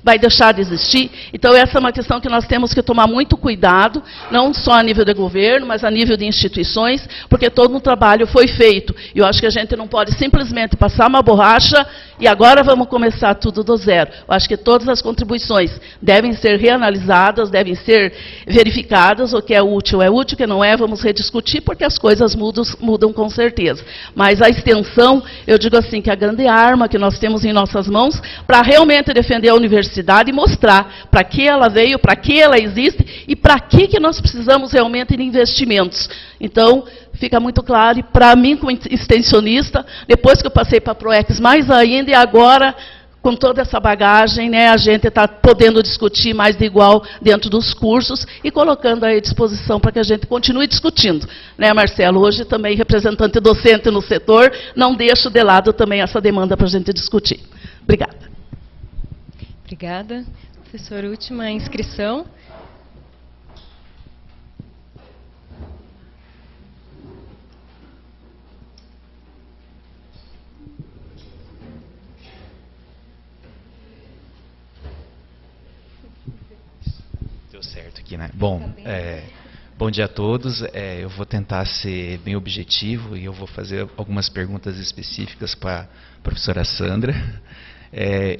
Speaker 8: vai deixar de existir. Então, essa é uma questão que nós temos que tomar muito cuidado, não só a nível de governo, mas a nível de instituições, porque todo um trabalho foi feito. E eu acho que a gente não pode simplesmente passar uma borracha e agora vamos começar tudo do zero. Eu acho que todas as contribuições devem ser reanalisadas, devem ser verificadas, o que é útil, o que não é, vamos rediscutir, porque as coisas mudam com certeza. Mas a extensão, eu digo assim, que é a grande arma que nós temos em nossas mãos para realmente defender a universidade e mostrar para que ela veio, para que ela existe e para que nós precisamos realmente de investimentos. Então, fica muito claro, e para mim, como extensionista, depois que eu passei para a ProEx mais ainda, e agora, com toda essa bagagem, né, a gente está podendo discutir mais de igual dentro dos cursos e colocando à disposição para que a gente continue discutindo. Né, Marcelo? Hoje também representante docente no setor, não deixo de lado também essa demanda para a gente discutir. Obrigada.
Speaker 3: Obrigada. Professor, última inscrição.
Speaker 9: Deu certo aqui, né? Bom, bom dia a todos. Eu vou tentar ser bem objetivo e eu vou fazer algumas perguntas específicas para a professora Sandra.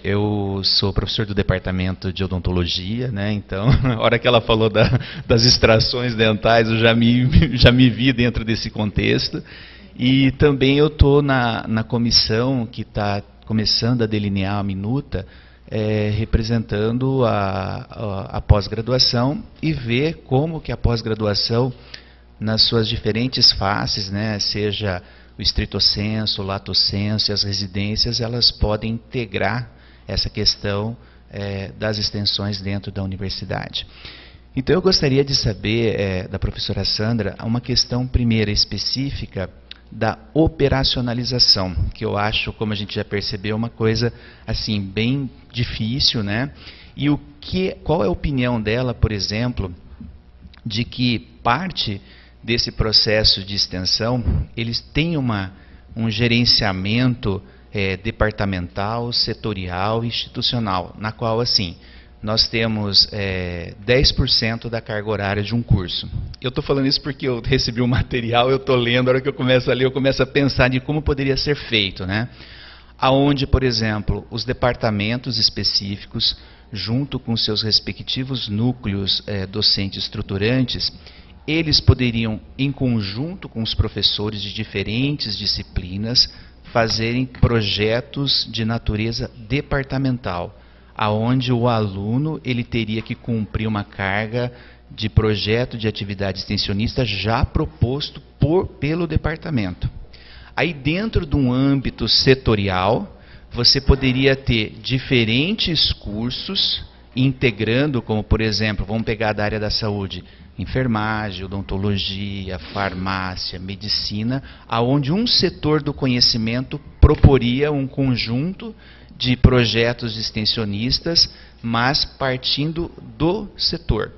Speaker 9: Eu sou professor do departamento de odontologia, né? Então, na hora que ela falou das extrações dentais, eu já me vi dentro desse contexto. E também eu estou na comissão que está começando a delinear a minuta, representando a pós-graduação e ver como que a pós-graduação, nas suas diferentes faces, né, seja o estrito sensu, o lato sensu e as residências, elas podem integrar essa questão das extensões dentro da universidade. Então, eu gostaria de saber da professora Sandra uma questão primeira específica da operacionalização, que eu acho, como a gente já percebeu, uma coisa assim bem difícil, né? E qual é a opinião dela, por exemplo, de que parte desse processo de extensão, eles têm um gerenciamento departamental, setorial, institucional, na qual, assim, nós temos 10% da carga horária de um curso. Eu estou falando isso porque eu recebi um material, eu estou lendo, a hora que eu começo a ler, eu começo a pensar de como poderia ser feito, né? aonde, por exemplo, os departamentos específicos, junto com seus respectivos núcleos docentes estruturantes, eles poderiam, em conjunto com os professores de diferentes disciplinas, fazerem projetos de natureza departamental, aonde o aluno ele teria que cumprir uma carga de projeto de atividade extensionista já proposto pelo departamento. Aí, dentro de um âmbito setorial, você poderia ter diferentes cursos integrando, como por exemplo, vamos pegar da área da saúde, enfermagem, odontologia, farmácia, medicina, aonde um setor do conhecimento proporia um conjunto de projetos extensionistas, mas partindo do setor.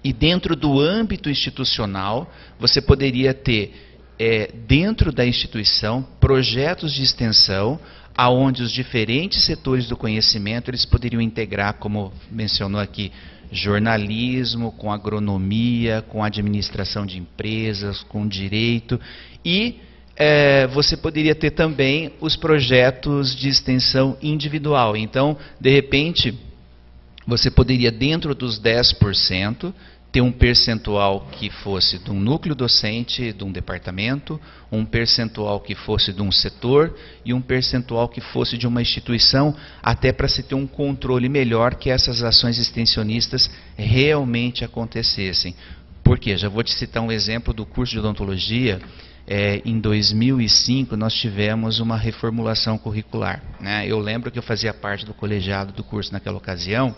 Speaker 9: E dentro do âmbito institucional, você poderia ter, dentro da instituição, projetos de extensão, aonde os diferentes setores do conhecimento eles poderiam integrar, como mencionou aqui, jornalismo, com agronomia, com administração de empresas, com direito, e você poderia ter também os projetos de extensão individual. Então, de repente, você poderia, dentro dos 10%, ter um percentual que fosse de um núcleo docente de um departamento, um percentual que fosse de um setor e um percentual que fosse de uma instituição, até para se ter um controle melhor que essas ações extensionistas realmente acontecessem. Por quê? Já vou te citar um exemplo do curso de odontologia. Em 2005, nós tivemos uma reformulação curricular, né? Eu lembro que eu fazia parte do colegiado do curso naquela ocasião,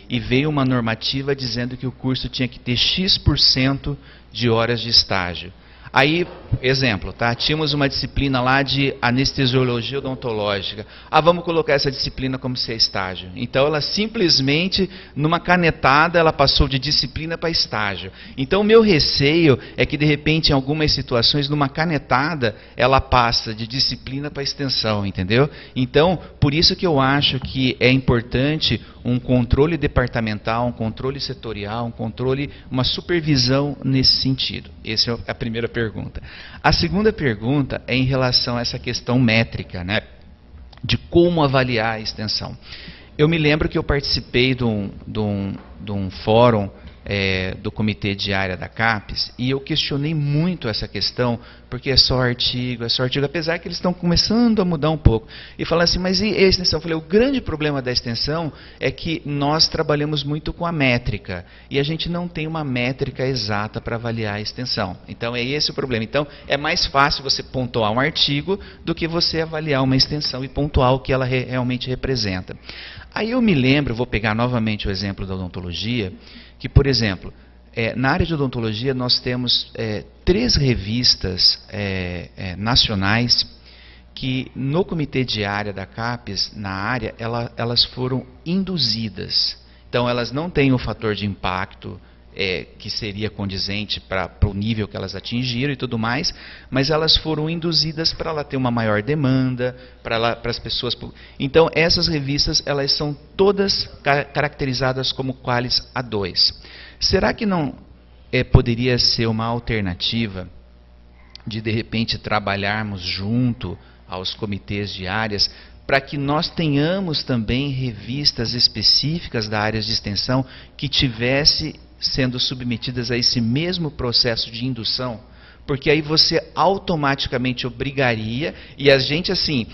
Speaker 9: e veio uma normativa dizendo que o curso tinha que ter X% de horas de estágio. Aí, exemplo, tá? Tínhamos uma disciplina lá de anestesiologia odontológica. Vamos colocar essa disciplina como ser estágio. Então, ela simplesmente, numa canetada, ela passou de disciplina para estágio. Então, o meu receio é que, de repente, em algumas situações, numa canetada, ela passa de disciplina para extensão, entendeu? Então, por isso que eu acho que é importante um controle departamental, um controle setorial, uma supervisão nesse sentido. Essa é a primeira pergunta. A segunda pergunta é em relação a essa questão métrica, né, de como avaliar a extensão. Eu me lembro que eu participei de um fórum do comitê de área da CAPES, e eu questionei muito essa questão, porque é só artigo, apesar que eles estão começando a mudar um pouco. E falar assim, mas e a extensão? Eu falei, o grande problema da extensão é que nós trabalhamos muito com a métrica, e a gente não tem uma métrica exata para avaliar a extensão. Então, é esse o problema. Então, é mais fácil você pontuar um artigo do que você avaliar uma extensão e pontuar o que ela realmente representa. Aí eu me lembro, vou pegar novamente o exemplo da odontologia, que, por exemplo, na área de odontologia nós temos 3 revistas nacionais que no comitê de área da CAPES, na área, elas foram induzidas. Então, elas não têm o fator de impacto que seria condizente para o nível que elas atingiram e tudo mais, mas elas foram induzidas para ela ter uma maior demanda, para as pessoas... Então, essas revistas, elas são todas caracterizadas como Qualis A2. Será que não poderia ser uma alternativa de repente, trabalharmos junto aos comitês de áreas, para que nós tenhamos também revistas específicas da área de extensão que tivesse sendo submetidas a esse mesmo processo de indução? Porque aí você automaticamente obrigaria, e a gente assim,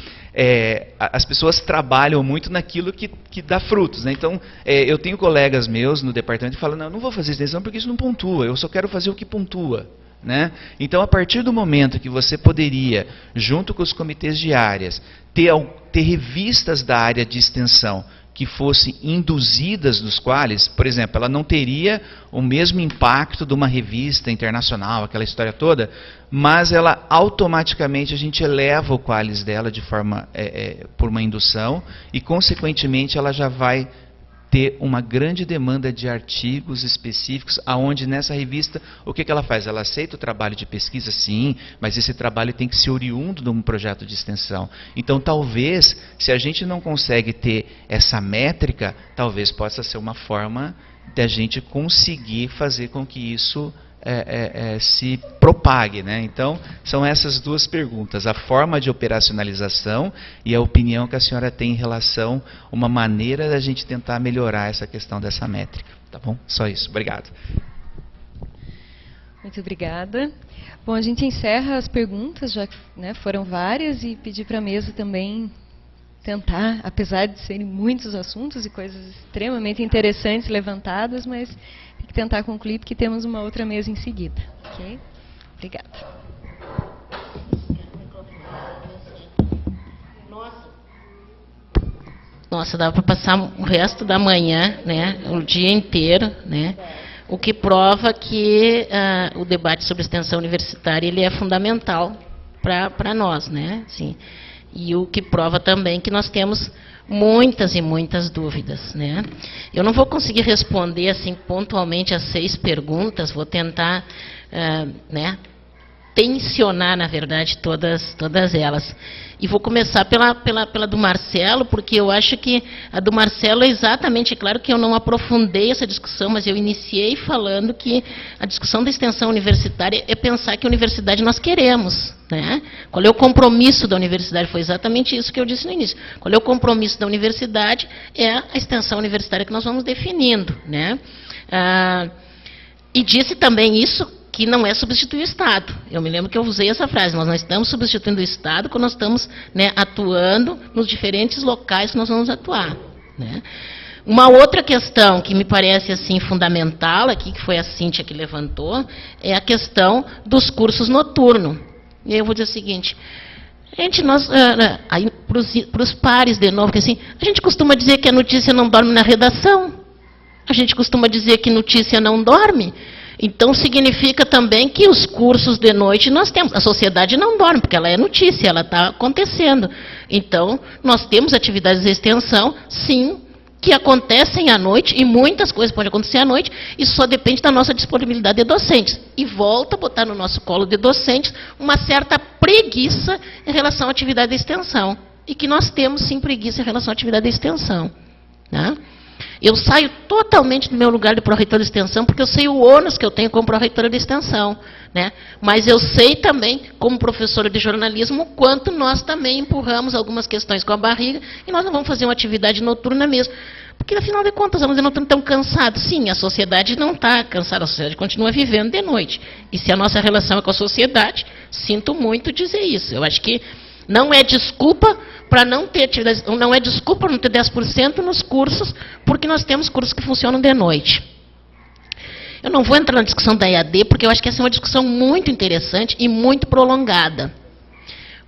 Speaker 9: as pessoas trabalham muito naquilo que dá frutos, né? Então, eu tenho colegas meus no departamento que falam, não, eu não vou fazer extensão porque isso não pontua, eu só quero fazer o que pontua. Né? Então, a partir do momento que você poderia, junto com os comitês de áreas, ter revistas da área de extensão que fossem induzidas nos quais, por exemplo, ela não teria o mesmo impacto de uma revista internacional, aquela história toda, mas ela automaticamente a gente eleva o qualis dela de forma por uma indução e, consequentemente, ela já vai ter uma grande demanda de artigos específicos, aonde nessa revista, o que ela faz? Ela aceita o trabalho de pesquisa, sim, mas esse trabalho tem que ser oriundo de um projeto de extensão. Então, talvez, se a gente não consegue ter essa métrica, talvez possa ser uma forma de a gente conseguir fazer com que isso se propague, né? Então, são essas duas perguntas, a forma de operacionalização e a opinião que a senhora tem em relação a uma maneira da gente tentar melhorar essa questão dessa métrica, tá bom? Só isso, obrigado.
Speaker 3: Muito obrigada. Bom, a gente encerra as perguntas, já né, foram várias, e pedir para a mesa também tentar, apesar de serem muitos assuntos e coisas extremamente interessantes levantadas, mas tem que tentar concluir, porque temos uma outra mesa em seguida. Ok? Obrigada.
Speaker 4: Nossa, dá para passar o resto da manhã, né, o dia inteiro, né, o que prova que o debate sobre extensão universitária ele é fundamental para nós, né, assim, e o que prova também que nós temos muitas e muitas dúvidas, né. Eu não vou conseguir responder assim pontualmente as 6 perguntas, vou tentar, né, tensionar, na verdade, todas elas. E vou começar pela do Marcelo, porque eu acho que a do Marcelo é exatamente, claro que eu não aprofundei essa discussão, mas eu iniciei falando que a discussão da extensão universitária é pensar que universidade nós queremos, né? Qual é o compromisso da universidade? Foi exatamente isso que eu disse no início. Qual é o compromisso da universidade? É a extensão universitária que nós vamos definindo, né? E disse também isso, que não é substituir o Estado. Eu me lembro que eu usei essa frase, nós não estamos substituindo o Estado quando nós estamos, né, atuando nos diferentes locais que nós vamos atuar, né. Uma outra questão que me parece assim fundamental aqui, que foi a Cíntia que levantou, é a questão dos cursos noturnos. E eu vou dizer o seguinte, gente, nós, para os pares de novo, que assim, a gente costuma dizer que a notícia não dorme na redação, a gente costuma dizer que notícia não dorme. Então, significa também que os cursos de noite nós temos. A sociedade não dorme, porque ela é notícia, ela está acontecendo. Então, nós temos atividades de extensão, sim, que acontecem à noite, e muitas coisas podem acontecer à noite, e só depende da nossa disponibilidade de docentes. E volta a botar no nosso colo de docentes uma certa preguiça em relação à atividade de extensão. E que nós temos, sim, preguiça em relação à atividade de extensão, né? Eu saio totalmente do meu lugar de pró-reitora de extensão, porque eu sei o ônus que eu tenho como pró-reitora de extensão, né? Mas eu sei também, como professora de jornalismo, o quanto nós também empurramos algumas questões com a barriga, e nós não vamos fazer uma atividade noturna mesmo. Porque, afinal de contas, vamos dizer, não estamos cansados. Sim, a sociedade não está cansada, a sociedade continua vivendo de noite. E se a nossa relação é com a sociedade, sinto muito dizer isso. Eu acho que não é desculpa para não ter atividades, não é desculpa para não ter 10% nos cursos, porque nós temos cursos que funcionam de noite. Eu não vou entrar na discussão da EAD, porque eu acho que essa é uma discussão muito interessante e muito prolongada.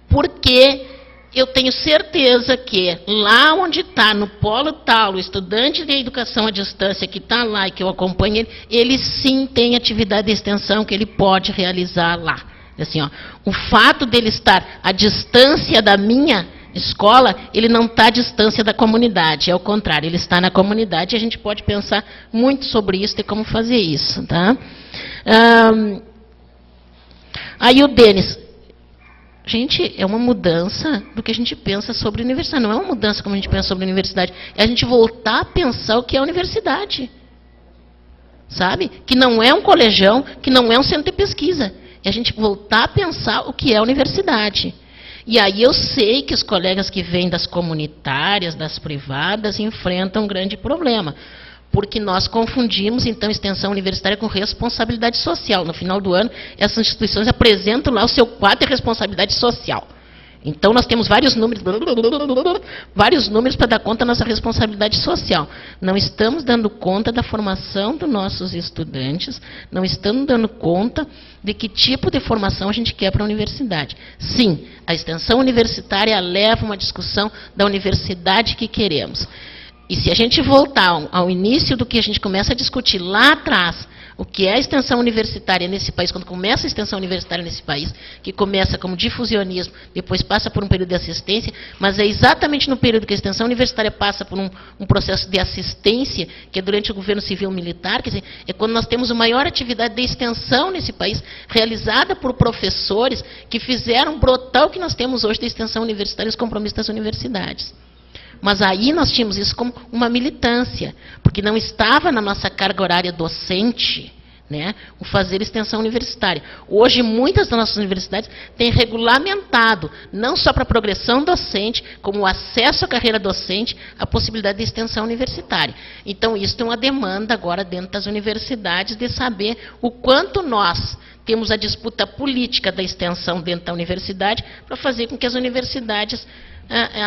Speaker 4: Porque eu tenho certeza que lá onde está, no polo tal, o estudante de educação à distância que está lá e que eu acompanho, ele sim tem atividade de extensão que ele pode realizar lá. Assim, ó, o fato dele estar à distância da minha escola, ele não está à distância da comunidade, é o contrário, ele está na comunidade, e a gente pode pensar muito sobre isso e como fazer isso, tá? Aí o Denis, gente, é uma mudança do que a gente pensa sobre a universidade, não é uma mudança como a gente pensa sobre a universidade, é a gente voltar a pensar o que é a universidade, sabe? Que não é um colegião, que não é um centro de pesquisa, é a gente voltar a pensar o que é a universidade. E aí eu sei que os colegas que vêm das comunitárias, das privadas, enfrentam um grande problema. Porque nós confundimos, então, extensão universitária com responsabilidade social. No final do ano, essas instituições apresentam lá o seu quadro de responsabilidade social. Então, nós temos vários números para dar conta da nossa responsabilidade social. Não estamos dando conta da formação dos nossos estudantes, não estamos dando conta de que tipo de formação a gente quer para a universidade. Sim, a extensão universitária leva uma discussão da universidade que queremos. E se a gente voltar ao início do que a gente começa a discutir lá atrás, o que é a extensão universitária nesse país, quando começa a extensão universitária nesse país, que começa como difusionismo, depois passa por um período de assistência, mas é exatamente no período que a extensão universitária passa por um processo de assistência, que é durante o governo civil-militar, quer dizer, é quando nós temos a maior atividade de extensão nesse país, realizada por professores que fizeram brotar o que nós temos hoje da extensão universitária e os compromissos das universidades. Mas aí nós tínhamos isso como uma militância, porque não estava na nossa carga horária docente, né, o fazer extensão universitária. Hoje, muitas das nossas universidades têm regulamentado, não só para a progressão docente, como o acesso à carreira docente, a possibilidade de extensão universitária. Então, isso é uma demanda agora dentro das universidades de saber o quanto nós temos a disputa política da extensão dentro da universidade para fazer com que as universidades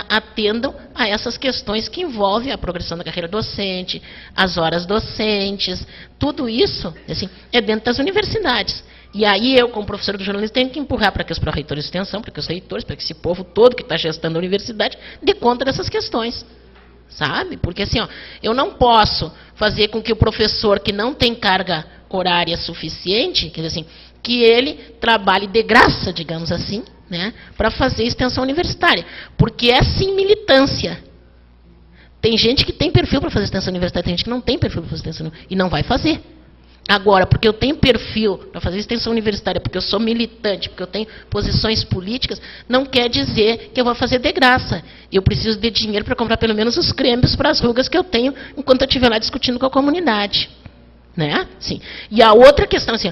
Speaker 4: atendam a essas questões que envolvem a progressão da carreira docente, as horas docentes, tudo isso assim, é dentro das universidades. E aí eu, como professor do jornalismo, tenho que empurrar para que os pró-reitores de extensão, para que os reitores, para que esse povo todo que está gestando a universidade, dê conta dessas questões. Sabe? Porque assim, ó, eu não posso fazer com que o professor que não tem carga horária suficiente, quer dizer assim, que ele trabalhe de graça, digamos assim, né, para fazer extensão universitária. Porque é sim militância. Tem gente que tem perfil para fazer extensão universitária, tem gente que não tem perfil para fazer extensão universitária e não vai fazer. Agora, porque eu tenho perfil para fazer extensão universitária, porque eu sou militante, porque eu tenho posições políticas, não quer dizer que eu vou fazer de graça. Eu preciso de dinheiro para comprar pelo menos os crêmios para as rugas que eu tenho enquanto eu estiver lá discutindo com a comunidade. Né? Sim. E a outra questão, assim,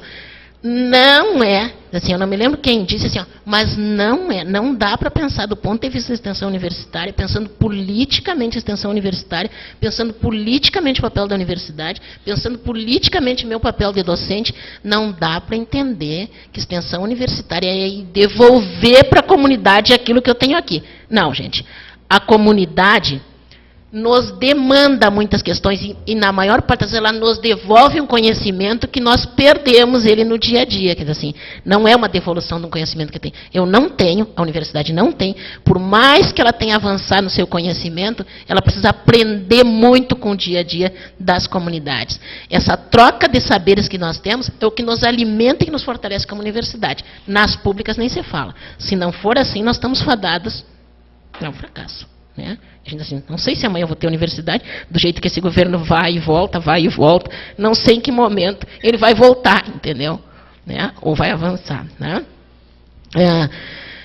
Speaker 4: não é, assim, eu não me lembro quem disse assim, ó, mas não dá para pensar do ponto de vista da extensão universitária, pensando politicamente a extensão universitária, pensando politicamente o papel da universidade, pensando politicamente o meu papel de docente, não dá para entender que extensão universitária é devolver para a comunidade aquilo que eu tenho aqui. Não, gente, a comunidade nos demanda muitas questões e na maior parte das vezes, ela nos devolve um conhecimento que nós perdemos ele no dia a dia. Quer dizer assim, não é uma devolução de um conhecimento que tem. Eu não tenho, a universidade não tem, por mais que ela tenha avançado no seu conhecimento, ela precisa aprender muito com o dia a dia das comunidades. Essa troca de saberes que nós temos é o que nos alimenta e que nos fortalece como universidade. Nas públicas nem se fala. Se não for assim, nós estamos fadados a um fracasso. Né? A gente, assim, não sei se amanhã eu vou ter universidade, do jeito que esse governo vai e volta, não sei em que momento ele vai voltar, entendeu? Né? Ou vai avançar. Né?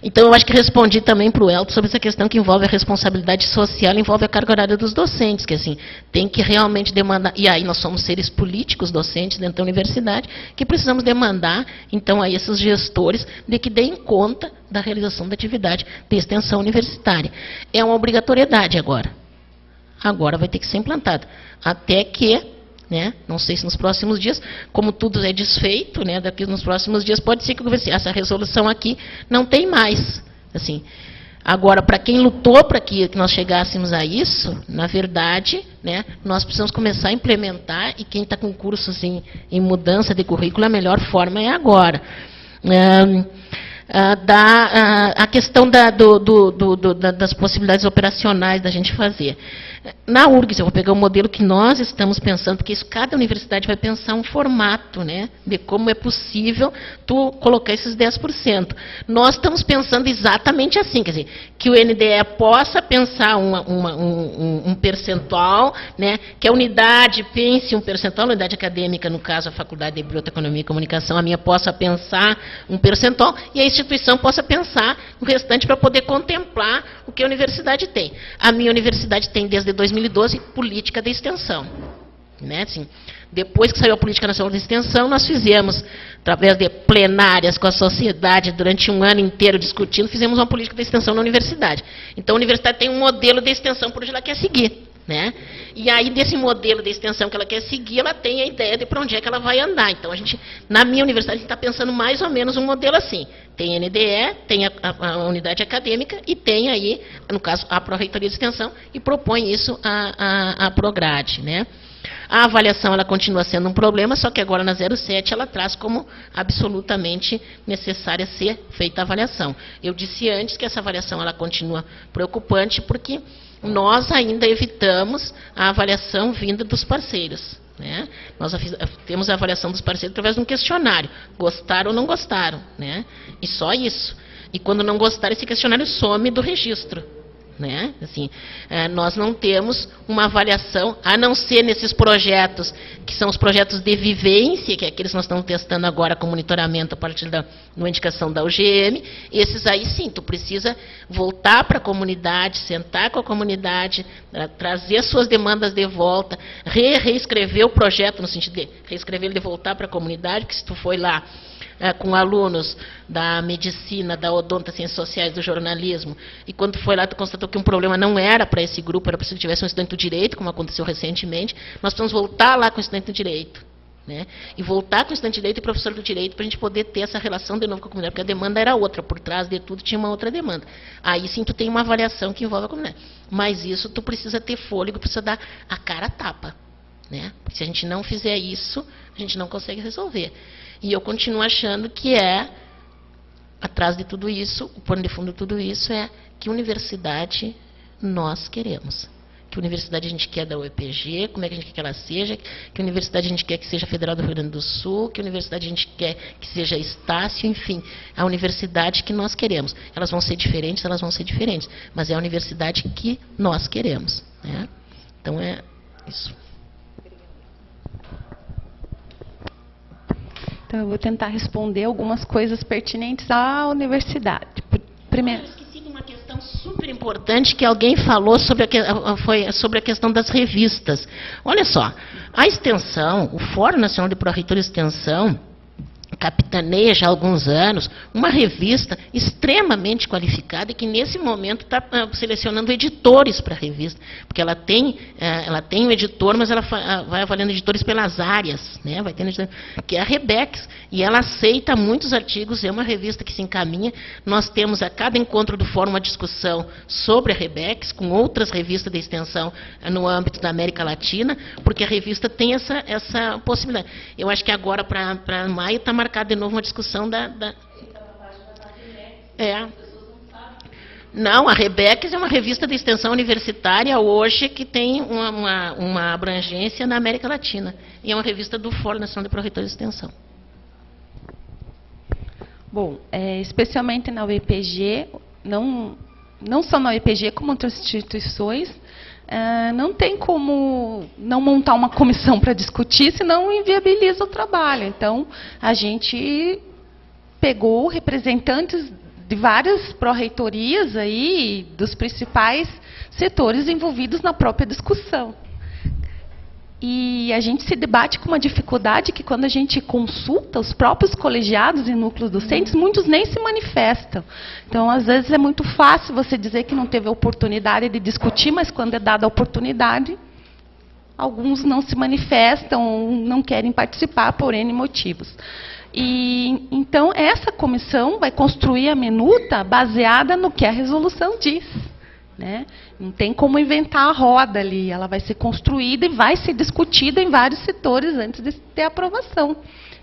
Speaker 4: Então, eu acho que respondi também para o Elton sobre essa questão que envolve a responsabilidade social, envolve a carga horária dos docentes, que assim, tem que realmente demandar, e aí nós somos seres políticos docentes dentro da universidade, que precisamos demandar, então, a esses gestores de que deem conta da realização da atividade de extensão universitária. É uma obrigatoriedade agora. Agora vai ter que ser implantada. Até que, né, não sei se nos próximos dias, como tudo é desfeito, né, daqui nos próximos dias, pode ser que essa resolução aqui não tem mais. Assim. Agora, para quem lutou para que nós chegássemos a isso, na verdade, né, nós precisamos começar a implementar, e quem está com cursos em mudança de currículo, a melhor forma é agora. A questão das possibilidades operacionais da gente fazer. Na URGS, eu vou pegar o modelo que nós estamos pensando, porque isso, cada universidade vai pensar um formato, né, de como é possível tu colocar esses 10%. Nós estamos pensando exatamente assim, quer dizer, que o NDE possa pensar um percentual, né, que a unidade pense um percentual, a unidade acadêmica, no caso a Faculdade de Biblioteconomia e Comunicação, a minha possa pensar um percentual, e a instituição possa pensar o restante para poder contemplar o que a universidade tem. A minha universidade tem, desde 2012, política de extensão. Né? Assim, depois que saiu a Política Nacional de Extensão, nós fizemos, através de plenárias com a sociedade, durante um ano inteiro discutindo, fizemos uma política de extensão na universidade. Então, a universidade tem um modelo de extensão por onde ela quer seguir. Né? E aí, desse modelo de extensão que ela quer seguir, ela tem a ideia de para onde é que ela vai andar. Então, na minha universidade, a gente está pensando mais ou menos um modelo assim. Tem NDE, tem a unidade acadêmica e tem aí, no caso, a Pró-Reitoria de Extensão, e propõe isso a Prograde. Né? A avaliação ela continua sendo um problema, só que agora na 07 ela traz como absolutamente necessária ser feita a avaliação. Eu disse antes que essa avaliação ela continua preocupante, porque nós ainda evitamos a avaliação vinda dos parceiros. Né? Nós temos a avaliação dos parceiros através de um questionário. Gostaram ou não gostaram. Né? E só isso. E quando não gostaram, esse questionário some do registro. né? Assim, nós não temos uma avaliação, a não ser nesses projetos, que são os projetos de vivência, que é aqueles que nós estamos testando agora com monitoramento a partir da indicação da UGM. Esses aí sim, tu precisa voltar para a comunidade, sentar com a comunidade, trazer suas demandas de volta, reescrever o projeto, no sentido de reescrever ele de voltar para a comunidade, que se tu foi lá com alunos da medicina, da odonto, ciências sociais, do jornalismo, e quando foi lá, tu constatou que um problema não era para esse grupo, era preciso que tivesse um estudante do direito, como aconteceu recentemente, nós precisamos voltar lá com o estudante do direito, né? E voltar com o estudante do direito e professor do direito para a gente poder ter essa relação de novo com a comunidade, porque a demanda era outra, por trás de tudo tinha uma outra demanda. Aí sim tu tem uma avaliação que envolve a comunidade. Mas isso tu precisa ter fôlego, precisa dar a cara a tapa, né? Porque se a gente não fizer isso, a gente não consegue resolver. E eu continuo achando que atrás de tudo isso, o pano de fundo de tudo isso é que universidade nós queremos. Que universidade a gente quer da UEPG, como é que a gente quer que ela seja, que universidade a gente quer que seja Federal do Rio Grande do Sul, que universidade a gente quer que seja Estácio, enfim, a universidade que nós queremos. Elas vão ser diferentes, mas é a universidade que nós queremos, né? Então é isso.
Speaker 2: Então, eu vou tentar responder algumas coisas pertinentes à universidade. Primeiro,
Speaker 4: eu esqueci de uma questão super importante que alguém falou sobre a questão das revistas. Olha só, a extensão, o Fórum Nacional de Pró-Reitores de Extensão, capitaneia já há alguns anos uma revista extremamente qualificada e que nesse momento está selecionando editores para a revista, porque ela tem um editor, mas ela vai avaliando editores pelas áreas, né? Vai tendo editor, que é a Rebex, e ela aceita muitos artigos, é uma revista que se encaminha. Nós temos a cada encontro do fórum uma discussão sobre a Rebex, com outras revistas de extensão no âmbito da América Latina, porque a revista tem essa possibilidade. Eu acho que agora, para maio, está marcada de novo uma discussão Não, a Rebex é uma revista de extensão universitária hoje que tem uma abrangência na América Latina. E é uma revista do Fórum Nacional de Pró-Reitores de Extensão.
Speaker 2: Bom, especialmente na UEPG, não só na UEPG, como outras instituições, não tem como não montar uma comissão para discutir, senão inviabiliza o trabalho. Então, a gente pegou representantes de várias pró-reitorias aí, dos principais setores envolvidos na própria discussão. E a gente se debate com uma dificuldade que, quando a gente consulta os próprios colegiados e núcleos docentes, muitos nem se manifestam. Então, às vezes, é muito fácil você dizer que não teve a oportunidade de discutir, mas quando é dada a oportunidade, alguns não se manifestam, não querem participar por N motivos. E, então, essa comissão vai construir a minuta baseada no que a resolução diz, né? Não tem como inventar a roda ali, ela vai ser construída e vai ser discutida em vários setores antes de ter aprovação.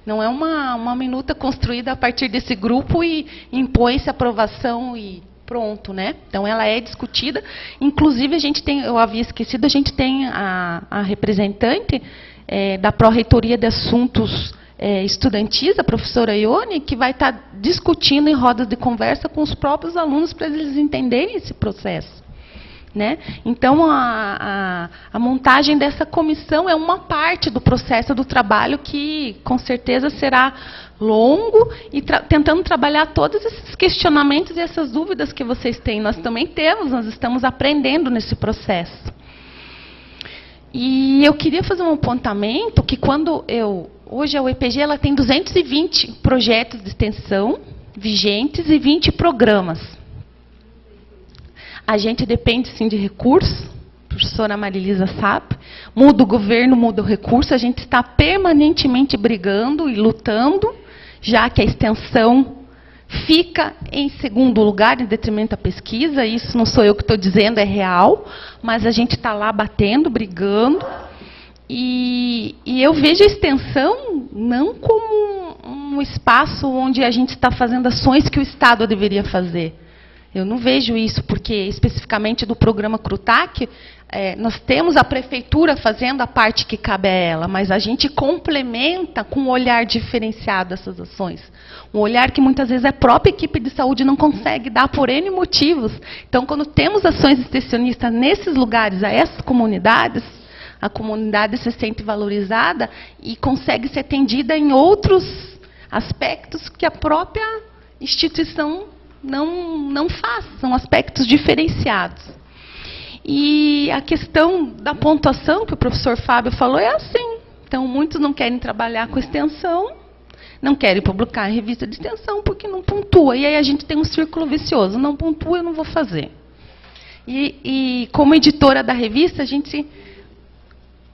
Speaker 2: Não é uma minuta construída a partir desse grupo e impõe-se aprovação e pronto, né? Então, ela é discutida. Inclusive, a gente tem, eu havia esquecido, a gente tem a representante da Pró-Reitoria de Assuntos Estudantis, a professora Ione, que vai estar discutindo em rodas de conversa com os próprios alunos para eles entenderem esse processo, né? Então, a montagem dessa comissão é uma parte do processo do trabalho que, com certeza, será longo e tentando trabalhar todos esses questionamentos e essas dúvidas que vocês têm. Nós também temos, nós estamos aprendendo nesse processo. E eu queria fazer um apontamento que hoje a UEPG ela tem 220 projetos de extensão vigentes e 20 programas. A gente depende, sim, de recursos, a professora Marilisa sabe. Muda o governo, muda o recurso, a gente está permanentemente brigando e lutando, já que a extensão fica em segundo lugar em detrimento da pesquisa. Isso não sou eu que estou dizendo, é real, mas a gente está lá batendo, brigando. E eu vejo a extensão não como um espaço onde a gente está fazendo ações que o Estado deveria fazer. Eu não vejo isso, porque, especificamente do programa CRUTAC, nós temos a prefeitura fazendo a parte que cabe a ela, mas a gente complementa com um olhar diferenciado essas ações. Um olhar que muitas vezes a própria equipe de saúde não consegue dar por N motivos. Então, quando temos ações extensionistas nesses lugares, a essas comunidades, a comunidade se sente valorizada e consegue ser atendida em outros aspectos que a própria instituição não faz. São aspectos diferenciados. E a questão da pontuação que o professor Fábio falou é assim. Então, muitos não querem trabalhar com extensão, não querem publicar em revista de extensão porque não pontua. E aí a gente tem um círculo vicioso. Não pontua, eu não vou fazer. E como editora da revista, a gente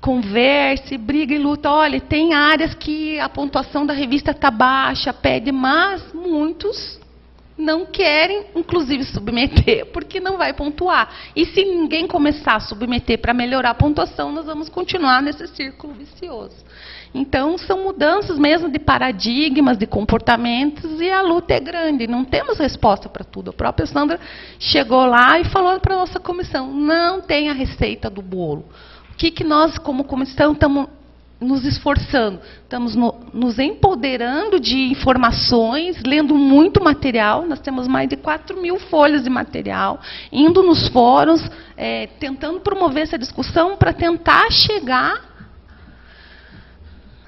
Speaker 2: conversa, briga e luta. Olha, tem áreas que a pontuação da revista está baixa, pede, mas muitos não querem, inclusive, submeter, porque não vai pontuar. E se ninguém começar a submeter para melhorar a pontuação, nós vamos continuar nesse círculo vicioso. Então, são mudanças mesmo de paradigmas, de comportamentos, e a luta é grande. Não temos resposta para tudo. A própria Sandra chegou lá e falou para a nossa comissão, não tem a receita do bolo. O que nós, como comissão, estamos nos esforçando? Estamos nos empoderando de informações, lendo muito material. Nós temos mais de 4.000 folhas de material, indo nos fóruns, tentando promover essa discussão para tentar chegar,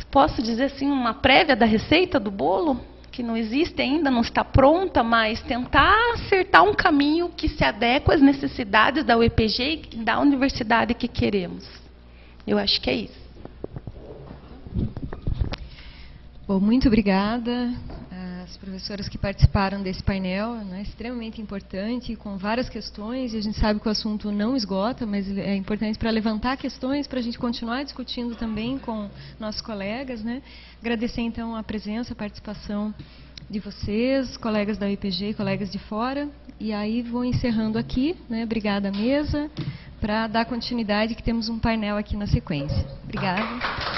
Speaker 2: posso dizer assim, uma prévia da receita do bolo, que não existe ainda, não está pronta, mas tentar acertar um caminho que se adeque às necessidades da UEPG e da universidade que queremos. Eu acho que é isso.
Speaker 3: Bom, muito obrigada às professoras que participaram desse painel, né, extremamente importante, com várias questões, e a gente sabe que o assunto não esgota, mas é importante para levantar questões, para a gente continuar discutindo também com nossos colegas, né. Agradecer, então, a presença, a participação de vocês, colegas da UEPG e colegas de fora, e aí vou encerrando aqui, né, obrigada à mesa, para dar continuidade, que temos um painel aqui na sequência. Obrigada.